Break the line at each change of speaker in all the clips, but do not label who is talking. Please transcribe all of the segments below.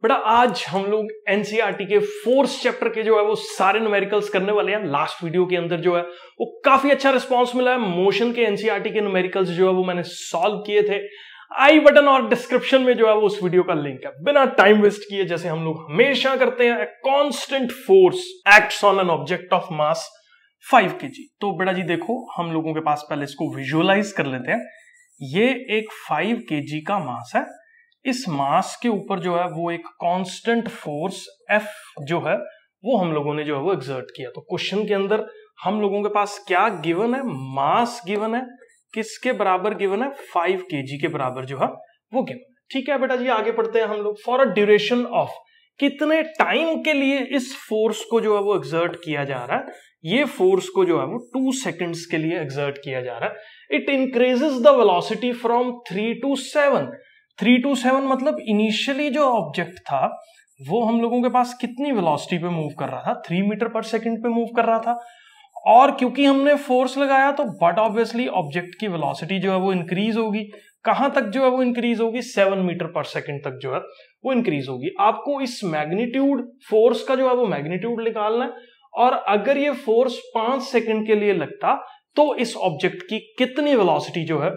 बेटा आज हम लोग एनसीईआरटी के फोर्थ चैप्टर के जो है वो सारे न्यूमेरिकल्स करने वाले हैं। लास्ट वीडियो के अंदर जो है वो काफी अच्छा रिस्पांस मिला है। मोशन के एनसीईआरटी के न्यूमेरिकल्स जो है वो मैंने सॉल्व किए थे। आई बटन और डिस्क्रिप्शन में जो है वो उस वीडियो का लिंक है। बिना टाइम वेस्ट किए जैसे हम लोग हमेशा करते हैं, constant force acts on an object of mass 5 kg। तो बेटा जी देखो, हम लोगों के पास पहले इसको विजुअलाइज कर लेते हैं। ये एक 5 kg का मास है। इस मास के ऊपर जो है वो एक कांस्टेंट फोर्स F जो है वो हम लोगों ने जो है वो एक्सर्ट किया। तो क्वेश्चन के अंदर हम लोगों के पास क्या गिवन है? मास गिवन है। किसके बराबर गिवन है? 5 kg के बराबर जो है वो गिवन है। ठीक है बेटा जी, आगे पढ़ते हैं हम लोग। फॉर अ ड्यूरेशन ऑफ, कितने टाइम के लिए इस फोर्स को जो है वो एक्सर्ट किया जा रहा है? ये फोर्स को जो है वो 2 सेकेंड्स के लिए एक्सर्ट किया जा रहा है। It increases the velocity from 3 to 7। 3 to 7 मतलब इनिशियली जो ऑब्जेक्ट था वो हम लोगों के पास कितनी वेलोसिटी पे मूव कर रहा था? 3 मीटर पर सेकंड पे मूव कर रहा था। और क्योंकि हमने फोर्स लगाया तो बट ऑब्वियसली ऑब्जेक्ट की वेलोसिटी जो है वो इंक्रीज होगी। कहां तक जो है वो इंक्रीज होगी? 7 मीटर पर सेकंड तक जो है वो इंक्रीज होगी। आपको इस मैग्नीट्यूड फोर्स का जो है वो मैग्नीट्यूड निकालना है। और अगर ये फोर्स 5 सेकंड के लिए लगता तो इस ऑब्जेक्ट की कितनी वेलोसिटी जो है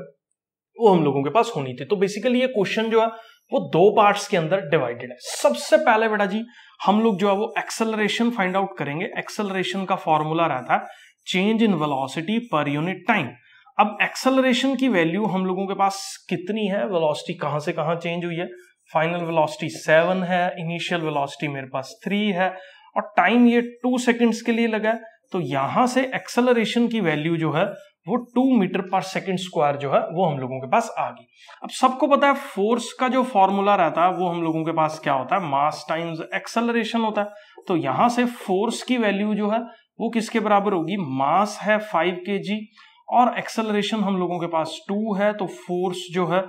वो हम लोगों के पास होनी थी। तो बेसिकली ये क्वेश्चन जो है वो 2 पार्ट्स के अंदर डिवाइडेड है। सबसे पहले बेटा जी हम लोग जो है वो एक्सेलरेशन फाइंड आउट करेंगे। एक्सेलरेशन का फॉर्मूला रहता है change in velocity per unit time. अब एक्सेलरेशन की वैल्यू हम लोगों के पास कितनी है? वेलोसिटी कहां से कहां चेंज हुई है? फाइनल वेलोसिटी 7 है, इनिशियल वेलोसिटी मेरे पास 3 है और टाइम ये 2 सेकेंड्स के लिए लगा है। तो यहां से एक्सेलरेशन की वैल्यू जो है वो 2 मीटर पर सेकंड स्क्वायर जो है वो हम लोगों के पास आ गई। अब सबको पता है फोर्स का जो फॉर्मूला रहता है वो हम लोगों के पास क्या होता है? मास टाइम्स एक्सेलरेशन होता है। तो यहां से फोर्स की वैल्यू जो है वो किसके बराबर होगी? मास है 5 kg और एक्सेलरेशन हम लोगों के पास 2 है। तो फोर्स जो है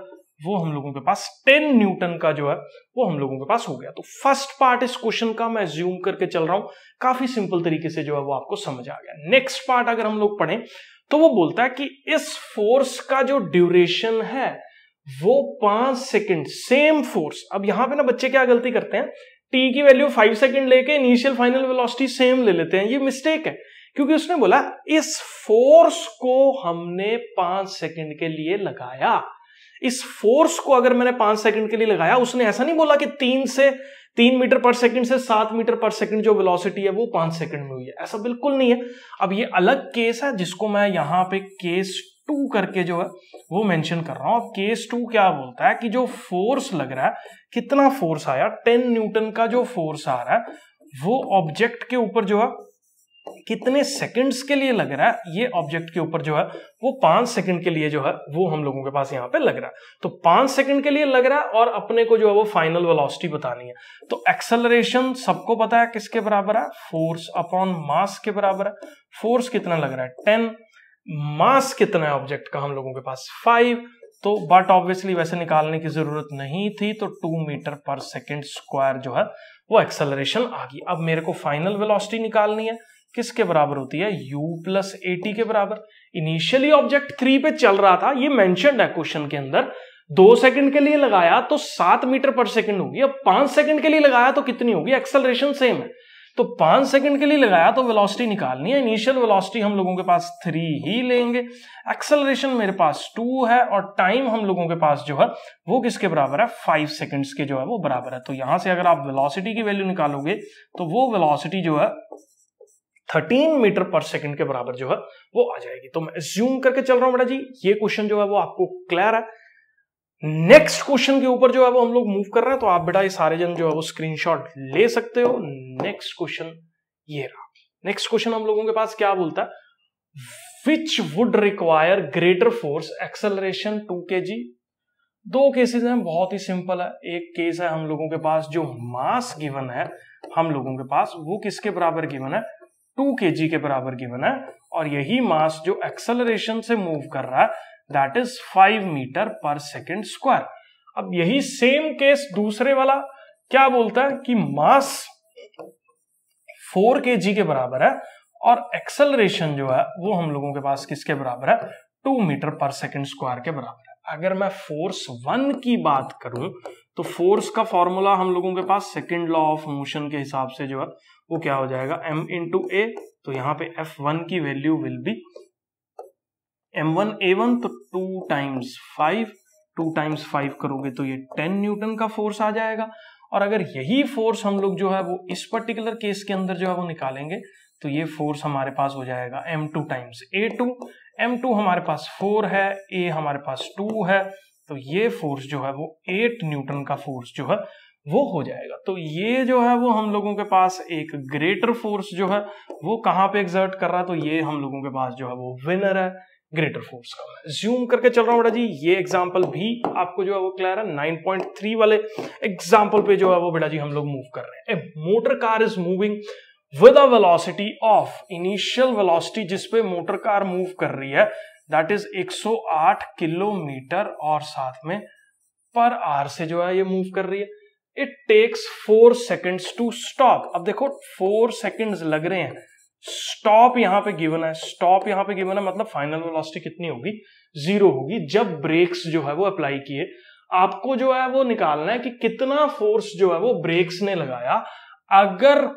वो हम लोगों के पास 10 न्यूटन का जो है वो हम लोगों के पास हो गया। तो फर्स्ट पार्ट इस क्वेश्चन का मैं ज्यूम करके चल रहा हूं, काफी सिंपल तरीके से जो है वो आपको समझ आ गया। नेक्स्ट पार्ट अगर हम लोग पढ़ें तो वो बोलता है कि इस फोर्स का जो ड्यूरेशन है वो 5 सेकंड, सेम फोर्स। अब यहां पे ना बच्चे क्या गलती करते हैं, टी की वैल्यू 5 सेकंड लेके इनिशियल फाइनल वेलोसिटी सेम ले लेते हैं। ये मिस्टेक है, क्योंकि उसने बोला इस फोर्स को हमने 5 सेकंड के लिए लगाया। इस फोर्स को अगर मैंने 5 सेकंड के लिए लगाया, उसने ऐसा नहीं बोला कि 3 मीटर पर सेकंड से 7 मीटर पर सेकंड जो वेलोसिटी है वो 5 सेकंड में हुई है। ऐसा बिल्कुल नहीं है। अब ये अलग केस है जिसको मैं यहां पे केस 2 करके जो है वो मेंशन कर रहा हूं। अब केस 2 क्या बोलता है कि जो फोर्स लग रहा है, कितना फोर्स आया? 10 न्यूटन का जो फोर्स आ रहा है वो ऑब्जेक्ट के ऊपर जो है कितने सेकंड्स के लिए लग रहा है? ये ऑब्जेक्ट के ऊपर जो है वो 5 सेकंड के लिए जो है वो हम लोगों के पास यहां पे लग रहा है। तो 5 सेकंड के लिए लग रहा है और अपने को जो है वो फाइनल वेलोसिटी बतानी है। तो एक्सेलरेशन सबको पता है किसके बराबर है? फोर्स अपॉन मास के बराबर है। फोर्स कितना लग रहा है? 10। मास कितना है ऑब्जेक्ट का? हम लोगों के पास 5। तो बट ऑब्वियसली वैसे निकालने की जरूरत नहीं थी, तो 2 मीटर पर सेकंड स्क्वायर जो है वो एक्सेलरेशन आ गई। अब मेरे को फाइनल वेलोसिटी निकालनी है। किसके बराबर होती है? u प्लस AT के बराबर। इनिशियली ऑब्जेक्ट 3 पे चल रहा था, ये मेंशन्ड है क्वेश्चन के अंदर। 2 सेकंड के लिए लगाया तो 7 मीटर पर सेकंड होगी। अब 5 सेकंड के लिए लगाया तो कितनी होगी? एक्सेलरेशन सेम है, तो 5 सेकंड के लिए लगाया तो वेलोसिटी निकालनी है। इनिशियल वेलोसिटी हम लोगों के पास 3 ही लेंगे। एक्सेलरेशन मेरे पास 2 है और टाइम हम लोगों के पास जो है वो किसके बराबर है? 5 सेकंड्स के जो है वो बराबर है। तो यहां से अगर आप वेलोसिटी की वैल्यू निकालोगे तो वो वेलोसिटी जो है 13 मीटर पर सेकंड के बराबर जो है वो आ जाएगी। तो मैं अज्यूम करके चल रहा हूं बेटा जी, ये क्वेश्चन जो है वो आपको क्लियर है। नेक्स्ट क्वेश्चन के ऊपर जो है वो हम लोग मूव कर रहे हैं। तो आप बेटा ये सारे जन जो है वो स्क्रीनशॉट ले सकते हो। नेक्स्ट क्वेश्चन ये रहा। नेक्स्ट क्वेश्चन हम लोगों के पास क्या बोलता है? Which would require greater force acceleration 2 kg। 2 cases हैं, बहुत ही सिंपल है। एक केस है हम लोगों के पास जो मास गिवन है हम लोगों के पास वो किसके बराबर गिवन है? 2 kg के बराबर गिवन है। और यही मास जो एक्सेलरेशन से मूव कर रहा है दैट इज 5 मीटर पर सेकंड स्क्वायर। अब यही सेम केस दूसरे वाला क्या बोलता है कि मास 4 kg के बराबर है और एक्सेलरेशन जो है वो हम लोगों के पास किसके बराबर है? 2 मीटर पर सेकंड स्क्वायर के बराबर है। अगर मैं फोर्स 1 की बात करूं तो फोर्स का फॉर्मूला हम लोगों के पास सेकेंड लॉ ऑफ मोशन के हिसाब से जो है वो क्या हो जाएगा, m इंटू ए। तो यहां पे F1 की value will be m1 a1, तो 2 टाइम्स 5, 2 टाइम्स 5 करोगे तो ये 10 न्यूटन का फोर्स आ जाएगा। और अगर यही फोर्स हम लोग जो है वो इस पर्टिकुलर केस के अंदर जो है वो निकालेंगे तो ये फोर्स हमारे पास हो जाएगा m2 टाइम्स a2। m2 हमारे पास 4 है, a हमारे पास 2 है, तो ये फोर्स जो है वो 8 न्यूटन का फोर्स जो है वो हो जाएगा। तो ये जो है वो हम लोगों के पास एक ग्रेटर फोर्स जो है वो कहां पे एग्जर्ट कर रहा है, तो ये हम लोगों के पास जो है वो विनर है ग्रेटर फोर्स का। मैं ज्यूम करके चल रहा हूं बेटा जी, ये एग्जांपल भी आपको जो है वो क्लियर है। 9.3 वाले एग्जांपल पे जो है वो बेटा जी हम लोग मूव कर रहे हैं। A motor car is moving with a velocity of, initial velocity जिस पे मोटर कार मूव कर रही है दैट इज 108 किलोमीटर और साथ में पर आवर से जो है ये मूव कर रही है। It takes 4 seconds to stop. अब देखो 4 सेकेंड्स लग रहे हैं, स्टॉप यहां पे गिवन है, स्टॉप यहां पे गिवन है, मतलब फाइनल वेलोसिटी कितनी होगी, 0 होगी जब ब्रेक्स जो है वो अप्लाई किए। आपको जो है वो निकालना है कि कितना फोर्स जो है वो ब्रेक्स ने लगाया अगर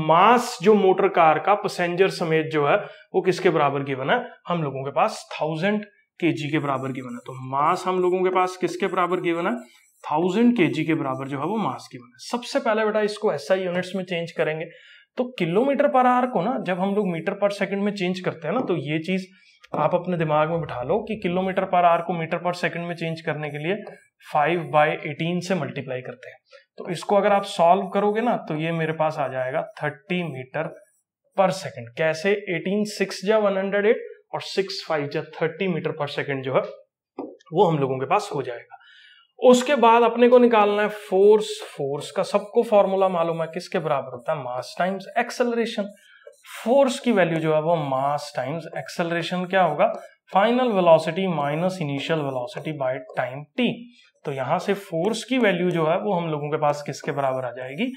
मास जो मोटर कार का पैसेंजर समेत जो है वो किसके बराबर गिवन है, हम लोगों के पास 1000 kg के बराबर गिवन है। तो मास हम लोगों के पास किसके बराबर गिवन है, 1000 kg के बराबर जो है वो मास गिवन है। सबसे पहले बेटा इसको SI यूनिट्स में चेंज करेंगे, तो किलोमीटर पर आवर को ना जब हम लोग मीटर पर सेकंड में चेंज करते हैं ना, तो ये चीज आप अपने दिमाग में बिठा लो कि किलोमीटर पर आवर को मीटर पर सेकंड में चेंज करने के लिए 5/18 से मल्टीप्लाई करते हैं। तो इसको अगर आप सॉल्व करोगे ना तो ये मेरे पास आ जाएगा 30 मीटर पर सेकंड। कैसे, 18 6 जा 108 और 6 5 जा 30 मीटर पर सेकंड जो है वो हम लोगों के पास हो जाएगा। उसके बाद अपने को निकालना है फोर्स। फोर्स का सबको फॉर्मूला मालूम है, किसके बराबर होता है, मास टाइम्स एक्सेलरेशन। फोर्स की वैल्यू जो है वो मास टाइम्स एक्सेलरेशन क्या होगा, final velocity minus initial velocity by time t। तो यहां से फोर्स की वैल्यू जो है वो हम लोगों के पास किसके बराबर आ जाएगी,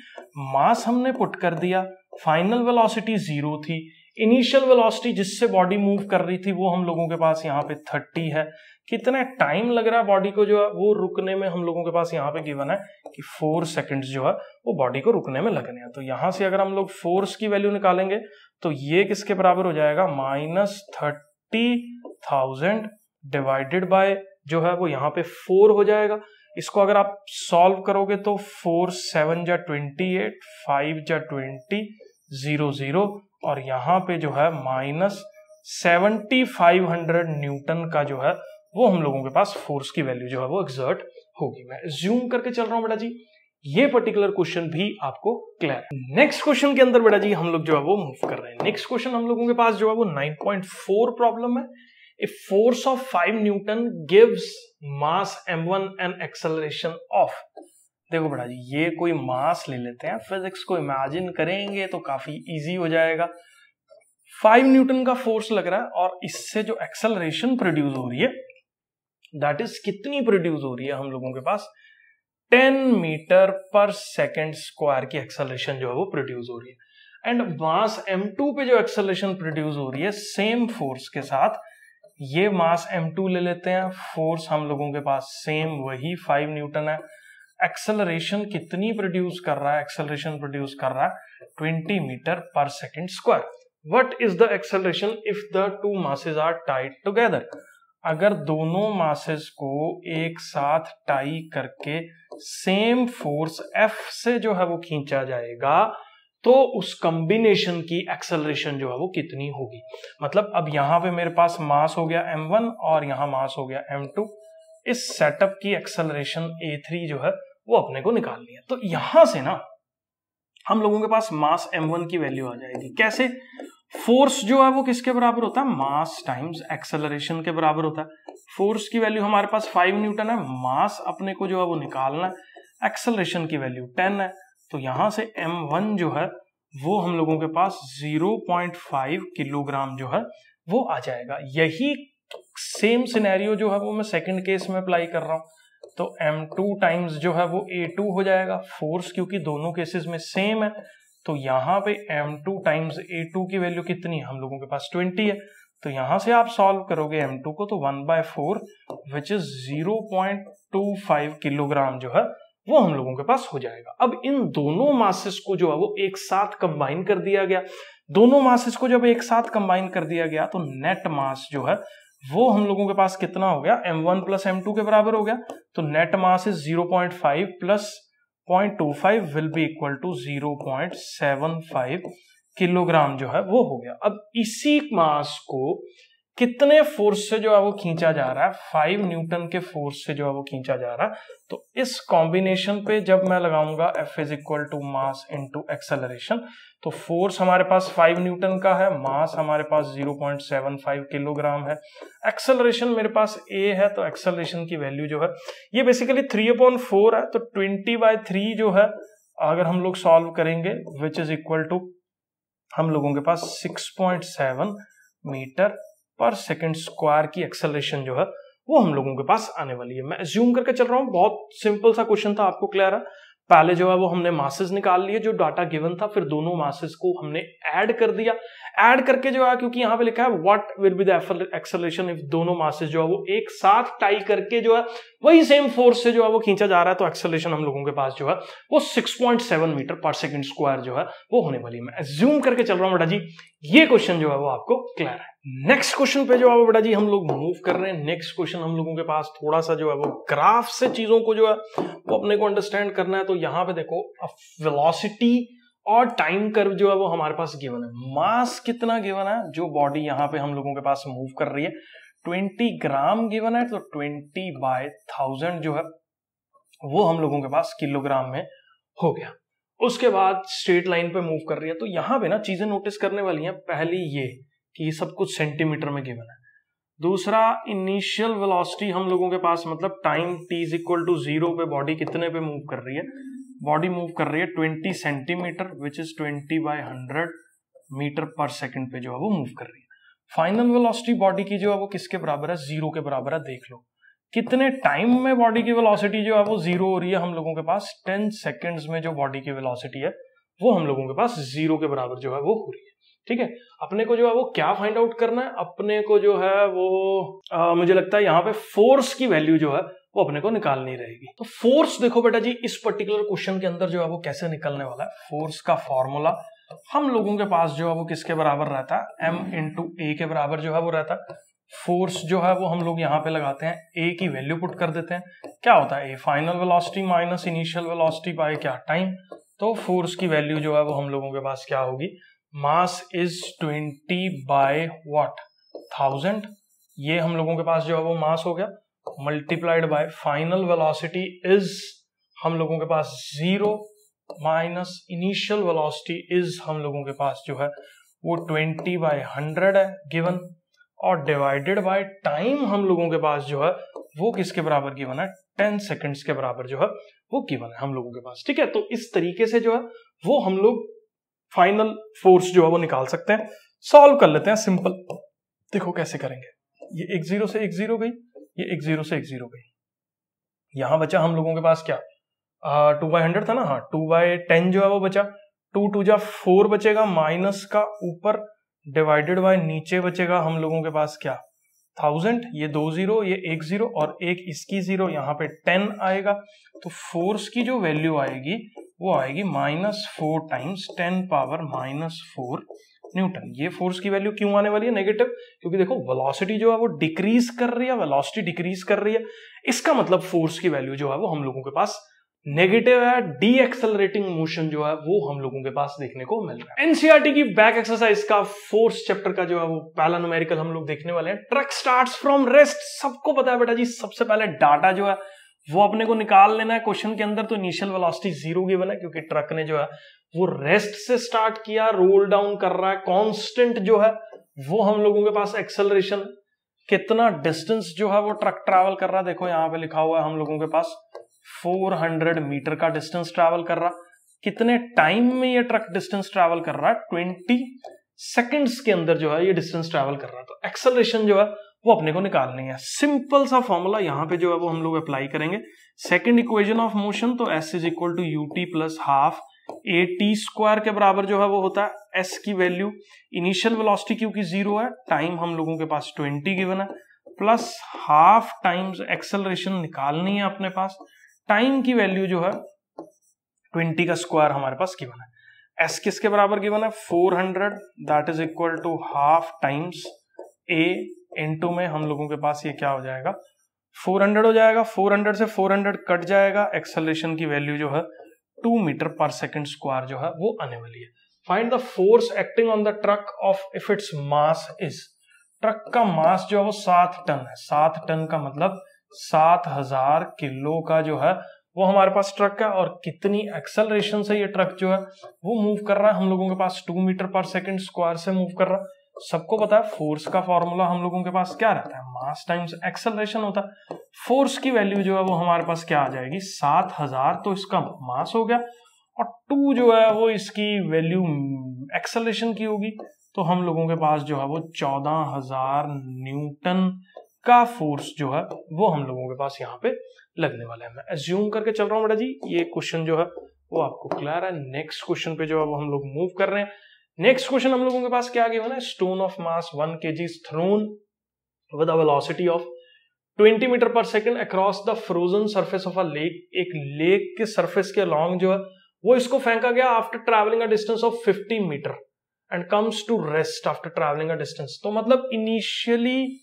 मास हमने पुट कर दिया, फाइनल वेलोसिटी 0 थी, इनिशियल वेलोसिटी जिससे बॉडी मूव कर रही थी वो हम लोगों के पास यहाँ पे 30 है, कितना टाइम लग रहा है बॉडी को जो है वो रुकने में हम लोगों के पास यहाँ पे गिवन है कि 4 सेकंड्स जो है वो बॉडी को रुकने में लगने हैं। तो यहां से अगर हम लोग फोर्स की वैल्यू निकालेंगे तो ये किसके बराबर हो जाएगा, -30,000 डिवाइडेड बाय जो है वो यहाँ पे 4 हो जाएगा। इसको अगर आप सॉल्व करोगे तो 4 7 जा 28, 5 जा 20, 0 0 और यहाँ पे जो है -7500 न्यूटन का जो है वो हम लोगों के पास फोर्स की वैल्यू जो है वो एक्सर्ट होगी। मैं ज्यूम करके चल रहा हूं बेटा जी, ये पर्टिकुलर क्वेश्चन भी आपको क्लियर है। नेक्स्ट क्वेश्चन के अंदर बेटा जी हम लोग जो है वो मूव कर रहे हैं। नेक्स्ट क्वेश्चन हम लोगों के पास जो है वो 9.4 प्रॉब्लम है। A force of 5 Newton gives mass m1 and acceleration of. देखो बेटा जी ये कोई मास ले लेते हैं, फिजिक्स को इमेजिन करेंगे तो काफी इजी हो जाएगा। 5 न्यूटन का फोर्स लग रहा है और इससे जो एक्सेलरेशन प्रोड्यूस हो रही है दैट इज कितनी प्रोड्यूस हो रही है, हम लोगों के पास 10 मीटर पर सेकेंड स्क्वायर की एक्सेलरेशन जो है वो प्रोड्यूस हो रही है। एंड मास m2 पे जो एक्सेलरेशन प्रोड्यूस हो रही है सेम फोर्स के साथ, ये मास m2 ले लेते हैं, फोर्स हम लोगों के पास सेम वही 5 न्यूटन है। एक्सेलरेशन कितनी प्रोड्यूस कर रहा है, एक्सेलरेशन प्रोड्यूस कर रहा है 20 metre per second square. What is the acceleration if the two masses are tied together. अगर दोनों मासेस को एक साथ टाई करके सेम फोर्स F से जो है वो खींचा जाएगा तो उस कॉम्बिनेशन की एक्सेलरेशन जो है वो कितनी होगी। मतलब अब यहां पे मेरे पास मास हो गया m1 और यहां मास हो गया m2, इस सेटअप की एक्सेलरेशन a3 जो है वो अपने को निकालनी है। तो यहां से ना हम लोगों के पास मास m1 की वैल्यू आ जाएगी। कैसे, फोर्स जो है वो किसके बराबर होता है, मास टाइम्स एक्सेलरेशन के बराबर होता है। फोर्स की वैल्यू हमारे पास 5 न्यूटन है, मास अपने को जो है वो निकालना है, एक्सेलरेशन की वैल्यू 10 है। तो यहां से m1 जो है वो हम लोगों के पास 0.5 किलोग्राम जो है वो आ जाएगा। यही सेम सिनेरियो जो है वो मैं सेकंड केस में अप्लाई कर रहा हूं। तो m2 टाइम्स जो है वो a2 हो जाएगा, फोर्स क्योंकि दोनों केसेस में सेम है। तो यहां पे m2 टाइम्स a2 की वैल्यू कितनी है, हम लोगों के पास 20 है। तो यहां से आप सॉल्व करोगे m2 को तो 1/4 विच इज 0.25 किलोग्राम जो है वो हम लोगों के पास हो जाएगा। अब इन दोनों मासेस को जो है वो एक साथ कंबाइन कर दिया गया। दोनों मासेस को जब एक साथ कंबाइन कर दिया गया तो नेट मास जो है वो हम लोगों के पास कितना हो गया, m1 प्लस m2 के बराबर हो गया। तो नेट मास इज 0.5 प्लस 0.25 will be equal to 0.75 kilogram जो है वो हो गया। अब इसी मास को कितने फोर्स से जो है वो खींचा जा रहा है, 5 न्यूटन के फोर्स से जो है वो खींचा जा रहा है। तो इस कॉम्बिनेशन पे जब मैं लगाऊंगा F is equal to mass into acceleration, तो फोर्स हमारे पास 5 न्यूटन का है, मास हमारे पास 0.75 किलोग्राम है, एक्सेलरेशन मेरे पास a है, तो एक्सेलरेशन की वैल्यू जो है ये बेसिकली 3/4 है। तो 20/3 जो है अगर हम लोग सॉल्व करेंगे विच इज इक्वल टू हम लोगों के पास 6.7 मीटर पर सेकंड स्क्वायर की एक्सेलरेशन जो है वो हम लोगों के पास आने वाली है। मैं अज्यूम करके चल रहा हूं, बहुत सिंपल सा क्वेश्चन था, आपको क्लियर है। पहले जो है वो हमने मासेस निकाल लिए जो डाटा गिवन था, फिर दोनों मासेस को हमने ऐड कर दिया। ऐड करके जो है, क्योंकि यहां पे लिखा है what will be the acceleration if दोनों मासेस जो है वो एक साथ टाई करके जो है वही सेम फोर्स से जो है वो खींचा जा रहा है, तो एक्सेलरेशन हम लोगों के पास जो है वो 6.7 मीटर पर सेकंड स्क्वायर जो है वो होने वाली है। मैं अज्यूम करके चल रहा हूं बेटा जी, ये क्वेश्चन जो है वो आपको क्लियर है। नेक्स्ट क्वेश्चन पे जो है वो बेटा जी हम लोग मूव कर रहे हैं। नेक्स्ट क्वेश्चन हम लोगों के पास थोड़ा सा जो है वो ग्राफ से चीजों को जो है वो अपने को अंडरस्टैंड करना है। तो यहां पे देखो वेलोसिटी और टाइम कर्व जो है वो हमारे पास गिवन है। मास कितना गिवन है, जो बॉडी यहां पे हम लोगों के पास मूव कर रही है 20 ग्राम गिवन है, तो 20/1000 जो है वो हम लोगों के पास किलोग्राम में हो गया। उसके बाद स्ट्रेट लाइन पे मूव कर रही है, तो यहां पे ना चीजें नोटिस करने वाली हैं। पहली ये कि ये सब कुछ सेंटीमीटर में गिवन है। दूसरा, इनिशियल वेलोसिटी हम लोगों के पास मतलब time t is equal to 0 पे बॉडी कितने पे मूव कर रही है, बॉडी मूव कर रही है 20 सेंटीमीटर विच इज 20/100 मीटर पर सेकंड पे जो है वो मूव कर रही है। फाइनल वेलोसिटी बॉडी की जो है वो किसके बराबर है, 0 के बराबर है। देख लो कितने टाइम में बॉडी की वेलोसिटी जो है वो 0 हो रही है हम लोगों के पास, 10 सेकेंड्स में जो बॉडी की वेलोसिटी है वो हम लोगों के पास 0 के बराबर जो है वो हो रही है। ठीक है, अपने को जो है वो क्या फाइंड आउट करना है, अपने को जो है वो मुझे लगता है यहाँ पे फोर्स की वैल्यू जो है वो अपने को निकालनी रहेगी। तो फोर्स देखो बेटा जी इस पर्टिकुलर क्वेश्चन के अंदर जो है वो कैसे निकलने वाला है। फोर्स का फॉर्मूला हम लोगों के पास जो है वो किसके बराबर रहता है, m इंटू ए के बराबर जो है वो रहता है। फोर्स जो है वो हम लोग यहाँ पे लगाते हैं, ए की वैल्यू पुट कर देते हैं। क्या होता है, A final velocity minus initial velocity bye क्या, टाइम। तो फोर्स की वैल्यू जो है वो हम लोगों के पास क्या होगी, मास इज 20/1000, ये हम लोगों के पास जो है वो मास हो गया, multiplied by final velocity is हम लोगों के पास 0 माइनस इनिशियल वेलोसिटी इज हम लोगों के पास जो है वो 20/100 है गिवन, और डिवाइडेड बाय टाइम हम लोगों के पास जो है वो किसके बराबर गिवन है, 10 सेकेंड्स के बराबर जो है वो गिवन है हम लोगों के पास। ठीक है, तो इस तरीके से जो है वो हम लोग फाइनल फोर्स जो है वो निकाल सकते हैं। सॉल्व कर लेते हैं सिंपल, देखो कैसे करेंगे। ये 1 0 से 1 0 गई, ये 1 0 से 1 0 गई, यहां बचा हम लोगों के पास क्या 2/100 था ना, हाँ 2/10 जो है वो बचा, 2 2 जा 4 बचेगा, माइनस का ऊपर डिवाइडेड बाय नीचे बचेगा हम लोगों के पास क्या 1000, ये 2 0, ये 1 0 और एक इसकी 0, यहाँ पे 10 आएगा। तो फोर्स की जो वैल्यू आएगी वो आएगी -4 टाइम्स 10 पावर -4 न्यूटन। ये फोर्स की वैल्यू क्यों आने वाली है, नेगेटिव, क्योंकि देखो वेलोसिटी जो है वो डिक्रीज कर रही है, वेलोसिटी डिक्रीज कर रही है, इसका मतलब फोर्स की वैल्यू जो है वो हम लोगों के पास नेगेटिव है। डी एक्सेलरेटिंग मोशन जो है वो हम लोगों के पास देखने को मिल रहा है। एनसीईआरटी की बैक एक्सरसाइज का फोर्स चैप्टर का जो है वो पहला न्यूमेरिकल हम लोग देखने वाले हैं। ट्रक स्टार्ट्स फ्रॉम रेस्ट, सबको पता है बेटा जी, सबसे पहले डाटा जो है वो अपने को निकाल लेना है क्वेश्चन के अंदर। तो इनिशियल वेलोसिटी 0 गिवन है क्योंकि ट्रक ने जो है वो रेस्ट से स्टार्ट किया, रोल डाउन कर रहा है। कांस्टेंट जो है वो हम लोगों के पास एक्सेलरेशन, कितना डिस्टेंस जो है वो ट्रक ट्रैवल कर रहा है, देखो यहाँ पे लिखा हुआ है हम लोगों के पास 400 मीटर का डिस्टेंस ट्रैवल कर रहा। कितने टाइम में ये ट्रक डिस्टेंस ट्रैवल कर रहा है, 20 सेकंड्स के अंदर जो है ये डिस्टेंस ट्रैवल कर रहा है। तो एक्सेलरेशन जो है वो अपने को निकालनी है। सिंपल सा फॉर्मूला यहाँ पे जो है वो हम लोग अप्लाई करेंगे। सेकंड इक्वेशन ऑफ मोशन, तो s is equal to ut plus half a t square के बराबर जो है वो होता है s की वैल्यू, इनिशियल वेलोसिटी क्योंकि 0 है, टाइम हम लोगों के पास 20 गिवन है, प्लस हाफ टाइम्स एक्सेलरेशन निकालनी है अपने पास। टाइम की वैल्यू जो है 20 का स्क्वायर हमारे पास गिवन है। s किसके बराबर गिवन है 400, that is equal to half times a into में हम लोगों के पास ये क्या हो जाएगा 400 हो जाएगा। 400 से 400 कट जाएगा, एक्सेलरेशन की वैल्यू जो है 2 मीटर पर सेकंड स्क्वायर जो है वो आने वाली है। Find the force acting on the truck of if its mass is, truck का मास जो है वो 7 टन है। 7 टन का मतलब 7000 किलो का जो है वो हमारे पास ट्रक है, और कितनी एक्सेलरेशन से ये ट्रक जो है वो मूव कर रहा है हम लोगों के पास 2 मीटर पर सेकंड स्क्वायर से मूव कर रहा है। सबको पता है फोर्स का फॉर्मूला हम लोगों के पास क्या रहता है, मास टाइम्स एक्सेलरेशन होता है। फोर्स की वैल्यू जो है वो हमारे पास क्या आ जाएगी 7000, तो इसका मास हो गया, और 2 जो है वो इसकी वैल्यू एक्सेलरेशन की होगी, तो हम लोगों के पास जो है वो 14000 न्यूटन का फोर्स जो है वो हम लोगों के पास यहाँ पे लगने वाला है। मैं एज्यूम करके चल रहा हूँ बेटा जी, ये क्वेश्चन जो है वो आपको क्लियर है। नेक्स्ट क्वेश्चन पे जो है वो हम लोग मूव कर रहे हैं। नेक्स्ट क्वेश्चन हम लोगों के पास क्या गिवन है, stone of mass 1 kg is thrown with a velocity of 20 metre पर second across the frozen surface of a lake. एक लेक के सरफेस के अलॉन्ग जो है वो इसको फेंका गया after travelling a distance of 50 metre and comes to rest after travelling a distance. तो मतलब इनिशियली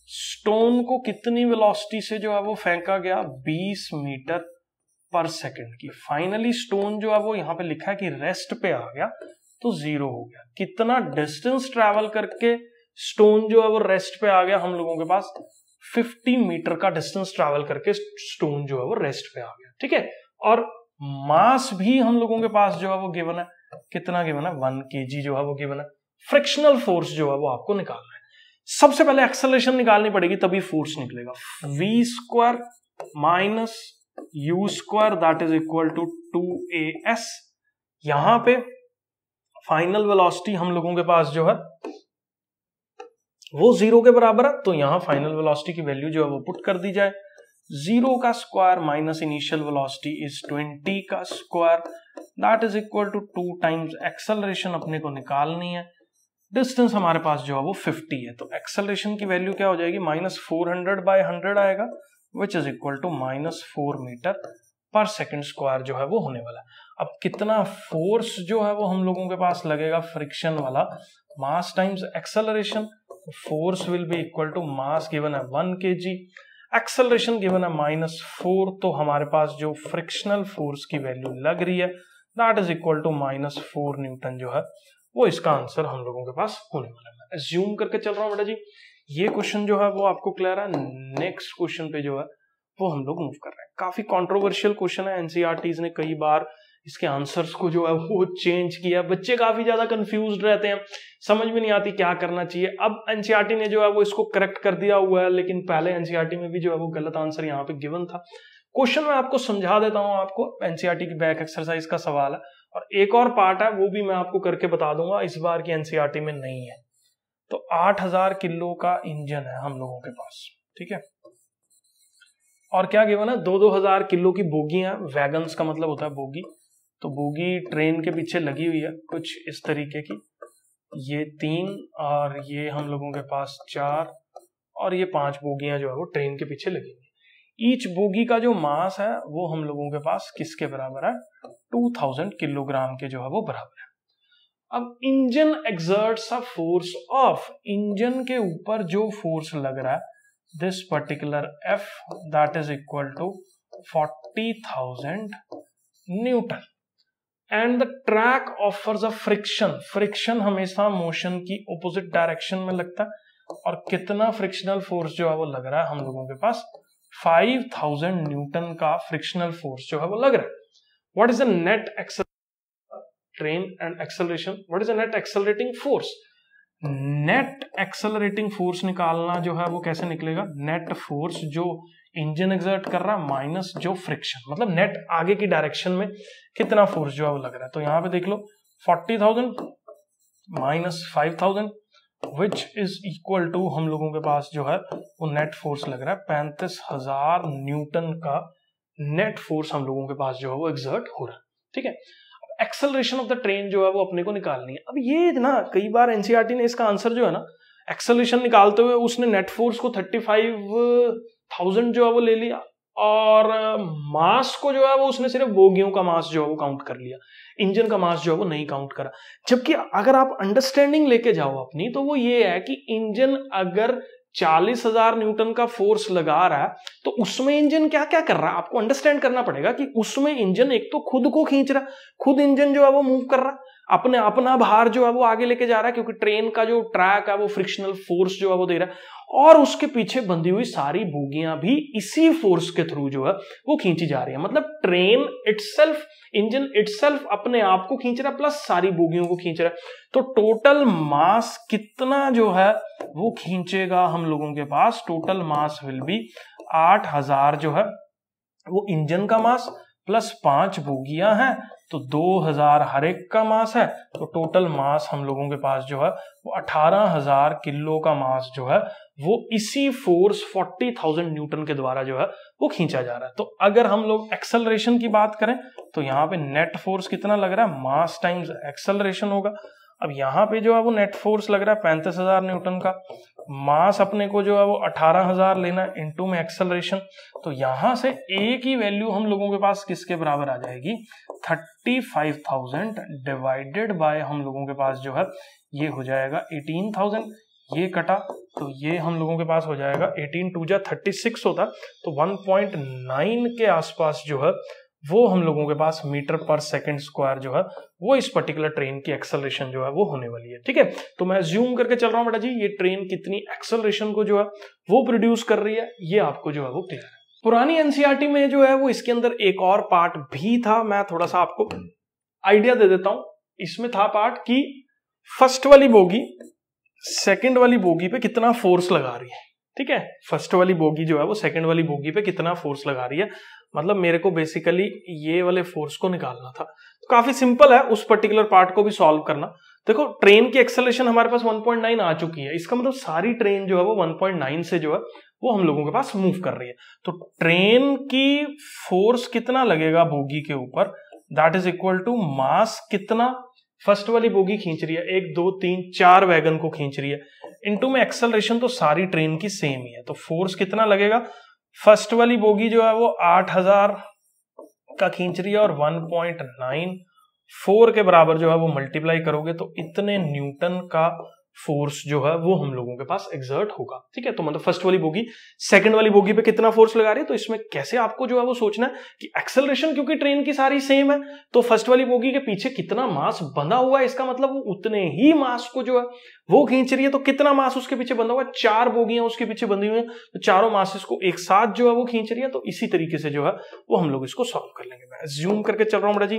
स्टोन को कितनी वेलोसिटी से जो है वो फेंका गया 20 मीटर पर सेकंड की। फाइनली स्टोन जो है वो यहाँ पे लिखा है कि रेस्ट पे आ गया, तो 0 हो गया। कितना डिस्टेंस ट्रैवल करके स्टोन जो है वो रेस्ट पे आ गया हम लोगों के पास 50 मीटर का डिस्टेंस ट्रैवल करके स्टोन जो है वो रेस्ट पे आ गया, ठीक है। और मास भी हम लोगों के पास जो है वो गिवन है, कितना गिवन है 1 kg जो है वो गिवन है। फ्रिक्शनल फोर्स जो है वो आपको निकालना है। सबसे पहले एक्सेलरेशन निकालनी पड़ेगी तभी फोर्स निकलेगा। v square minus u square that is equal to 2as। यहां पे फाइनल वेलोसिटी हम लोगों के पास जो है वो 0 के बराबर है, तो यहां फाइनल वेलोसिटी की वैल्यू जो है वो पुट कर दी जाए। 0 का square minus initial velocity is 20 का square that is equal to 2 times acceleration अपने को निकालनी है। डिस्टेंस हमारे पास जो है वो 50 है, तो एक्सेलरेशन की वैल्यू क्या हो जाएगी -400 बाय 100 आएगा which is equal to -4 metre पर सेकंड स्क्वायर जो है वो होने वाला है। अब कितना फोर्स जो है वो हम लोगों के पास लगेगा फ्रिक्शन वाला, mass times acceleration, force will be equal to mass given है 1 kg, एक्सेलरेशन गिवन है -4, तो हमारे पास जो फ्रिक्शनल फोर्स की वैल्यू लग रही है that is equal to -4 newton जो है वो इसका आंसर हम लोगों के पास होने वाला है। एज्यूम करके चल रहा हूं बेटा जी, ये क्वेश्चन जो है वो आपको क्लियर है। नेक्स्ट क्वेश्चन पे जो है वो हम लोग मूव कर रहे हैं। काफी कंट्रोवर्शियल क्वेश्चन है, एनसीईआरटीज ने कई बार इसके आंसर्स को जो है वो चेंज किया। बच्चे काफी ज्यादा कंफ्यूज्ड रहते हैं, समझ में नहीं आती क्या करना चाहिए। अब एनसीईआरटी ने जो है वो इसको करेक्ट कर दिया हुआ है, लेकिन पहले एनसीईआरटी में भी जो है वो गलत आंसर यहाँ पे गिवन था। क्वेश्चन मैं आपको समझा देता हूँ, आपको एनसीईआरटी की बैक एक्सरसाइज का सवाल है, और एक और पार्ट है वो भी मैं आपको करके बता दूंगा, इस बार की एनसीईआरटी में नहीं है। तो 8000 किलो का इंजन है हम लोगों के पास, ठीक है, और क्या गिवन है 2-2000 किलो की बोगियां, वैगन्स का मतलब होता है बोगी। तो बोगी ट्रेन के पीछे लगी हुई है कुछ इस तरीके की, ये 3 और ये हम लोगों के पास 4 और ये 5 बोगियां जो है वो ट्रेन के पीछे लगी हुई है। ईच बोगी का जो मास है वो हम लोगों के पास किसके बराबर है 2000 किलोग्राम के जो है वो बराबर है। अब engine exerts a force of, engine के ऊपर जो फोर्स लग रहा है this particular F that is equal to 40,000 Newton and the track offers a friction, friction हमेशा मोशन की opposite डायरेक्शन में लगता है, और कितना फ्रिक्शनल फोर्स जो है वो लग रहा है हम लोगों के पास 5000 न्यूटन का फ्रिक्शनल फोर्स जो है वो लग रहा है। what is the net train and acceleration, what is the net accelerating force? Net accelerating force निकालना जो है वो कैसे निकलेगा, नेट फोर्स जो इंजन एक्सर्ट कर रहा है माइनस जो फ्रिक्शन, मतलब नेट आगे की डायरेक्शन में कितना फोर्स जो है वो लग रहा है। तो यहां पे देख लो 40,000 minus 5,000 which is equal to हम लोगों के पास जो है वो नेट फोर्स लग रहा है 35,000 न्यूटन का नेट फोर्स हम लोगों के पास जो है वो एक्सर्ट हो रहा है। ठीक है, एक्सेलरेशन ऑफ द ट्रेन जो है वो अपने को निकालनी है। अब ये ना कई बार एनसीईआरटी ने इसका आंसर जो है ना एक्सेलरेशन निकालते हुए उसने नेट फोर्स को 35,000 जो है वो ले लिया और मास को जो है वो उसने सिर्फ बोगियों का मास जो है वो काउंट कर लिया, इंजन का मास जो है वो नहीं काउंट करा। जबकि अगर आप अंडरस्टैंडिंग लेके जाओ अपनी तो वो ये है कि इंजन अगर 40,000 न्यूटन का फोर्स लगा रहा है तो उसमें इंजन क्या क्या कर रहा है आपको अंडरस्टैंड करना पड़ेगा कि उसमें इंजन एक तो खुद को खींच रहा, खुद इंजन जो है वो मूव कर रहा, अपने अपना भार जो है वो आगे लेके जा रहा है क्योंकि ट्रेन का जो ट्रैक है वो फ्रिक्शनल फोर्स जो है वो दे रहा है, और उसके पीछे बंधी हुई सारी बोगियां भी इसी फोर्स के थ्रू जो है वो खींची जा रही है। मतलब ट्रेन इटसेल्फ, इंजन इटसेल्फ अपने आप को खींच रहा है प्लस सारी बोगियों को खींच रहा है। तो टोटल मास कितना जो है वो खींचेगा हम लोगों के पास, टोटल मास विल बी 8,000 जो है वो इंजन का मास प्लस 5 बोगियां हैं तो 2,000 हर एक का मास है, तो टोटल मास हम लोगों के पास जो है वो 18,000 किलो का मास जो है वो इसी फोर्स 40,000 न्यूटन के द्वारा जो है वो खींचा जा रहा है। तो अगर हम लोग एक्सेलरेशन की बात करें तो यहाँ पे नेट फोर्स कितना लग रहा है, मास टाइम्स एक्सेलरेशन होगा। अब यहाँ पे जो है वो नेट फोर्स लग रहा है 35,000 न्यूटन का, मास अपने को जो है वो 18,000 लेना इनटू में एक्सेलरेशन, तो यहां से एक ही वैल्यू हम लोगों के पास किसके बराबर आ जाएगी, 35,000 डिवाइडेड बाय हम लोगों के पास जो है ये हो जाएगा 18,000, ये कटा तो ये हम लोगों के पास हो जाएगा 18 2 जा 36 होता, तो 1.9 के आसपास जो है वो हम लोगों के पास मीटर पर सेकंड स्क्वायर जो है वो इस पर्टिकुलर ट्रेन की एक्सेलरेशन जो है वो होने वाली है। ठीक है, तो मैं ज्यूम करके चल रहा हूं बेटा जी ये ट्रेन कितनी एक्सेलरेशन को जो है वो प्रोड्यूस कर रही है ये आपको जो है वो क्लियर है। पुरानी एनसीईआरटी में जो है वो इसके अंदर एक और पार्ट भी था, मैं थोड़ा सा आपको आइडिया दे देता हूं। इसमें था पार्ट कि फर्स्ट वाली बोगी सेकंड वाली बोगी पे कितना फोर्स लगा रही है। ठीक है, फर्स्ट वाली बोगी जो है वो सेकंड वाली बोगी पे कितना फोर्स लगा रही है, मतलब मेरे को बेसिकली ये वाले फोर्स को निकालना था। तो काफी सिंपल है उस पर्टिकुलर पार्ट को भी सॉल्व करना। देखो ट्रेन की एक्सेलरेशन हमारे पास 1.9 आ चुकी है, इसका मतलब सारी ट्रेन जो है वो 1.9 से जो है वो हम लोगों के पास मूव कर रही है। तो ट्रेन की फोर्स कितना लगेगा बोगी के ऊपर, that is equal to mass कितना फर्स्ट वाली बोगी खींच रही है, 1 2 3 4 वैगन को खींच रही है, इनटू में एक्सेलरेशन तो सारी ट्रेन की सेम ही है, तो फोर्स कितना लगेगा, फर्स्ट वाली बोगी जो है वो 8,000 का खींच रही है और 1.94 के बराबर जो है वो मल्टीप्लाई करोगे तो इतने न्यूटन का फोर्स जो है वो हम लोगों के पास एक्सर्ट होगा। ठीक है, तो मतलब फर्स्ट वाली बोगी सेकंड वाली बोगी पे कितना फोर्स लगा रही है, तो इसमें कैसे आपको जो है वो सोचना है कि एक्सेलरेशन क्योंकि ट्रेन की सारी सेम है तो फर्स्ट वाली बोगी के पीछे कितना मास बंधा हुआ है, इसका मतलब वो उतने ही मास को जो है वो खींच रही है। तो कितना मास उसके पीछे बंधा हुआ है, 4 बोगियां उसके पीछे बंधी हुई है, तो चारों मासेस को एक साथ जो है वो खींच रही है। तो इसी तरीके से जो है वो हम लोग इसको सॉल्व कर लेंगे। मैं ज्यूम करके चल रहा हूं बेटा जी,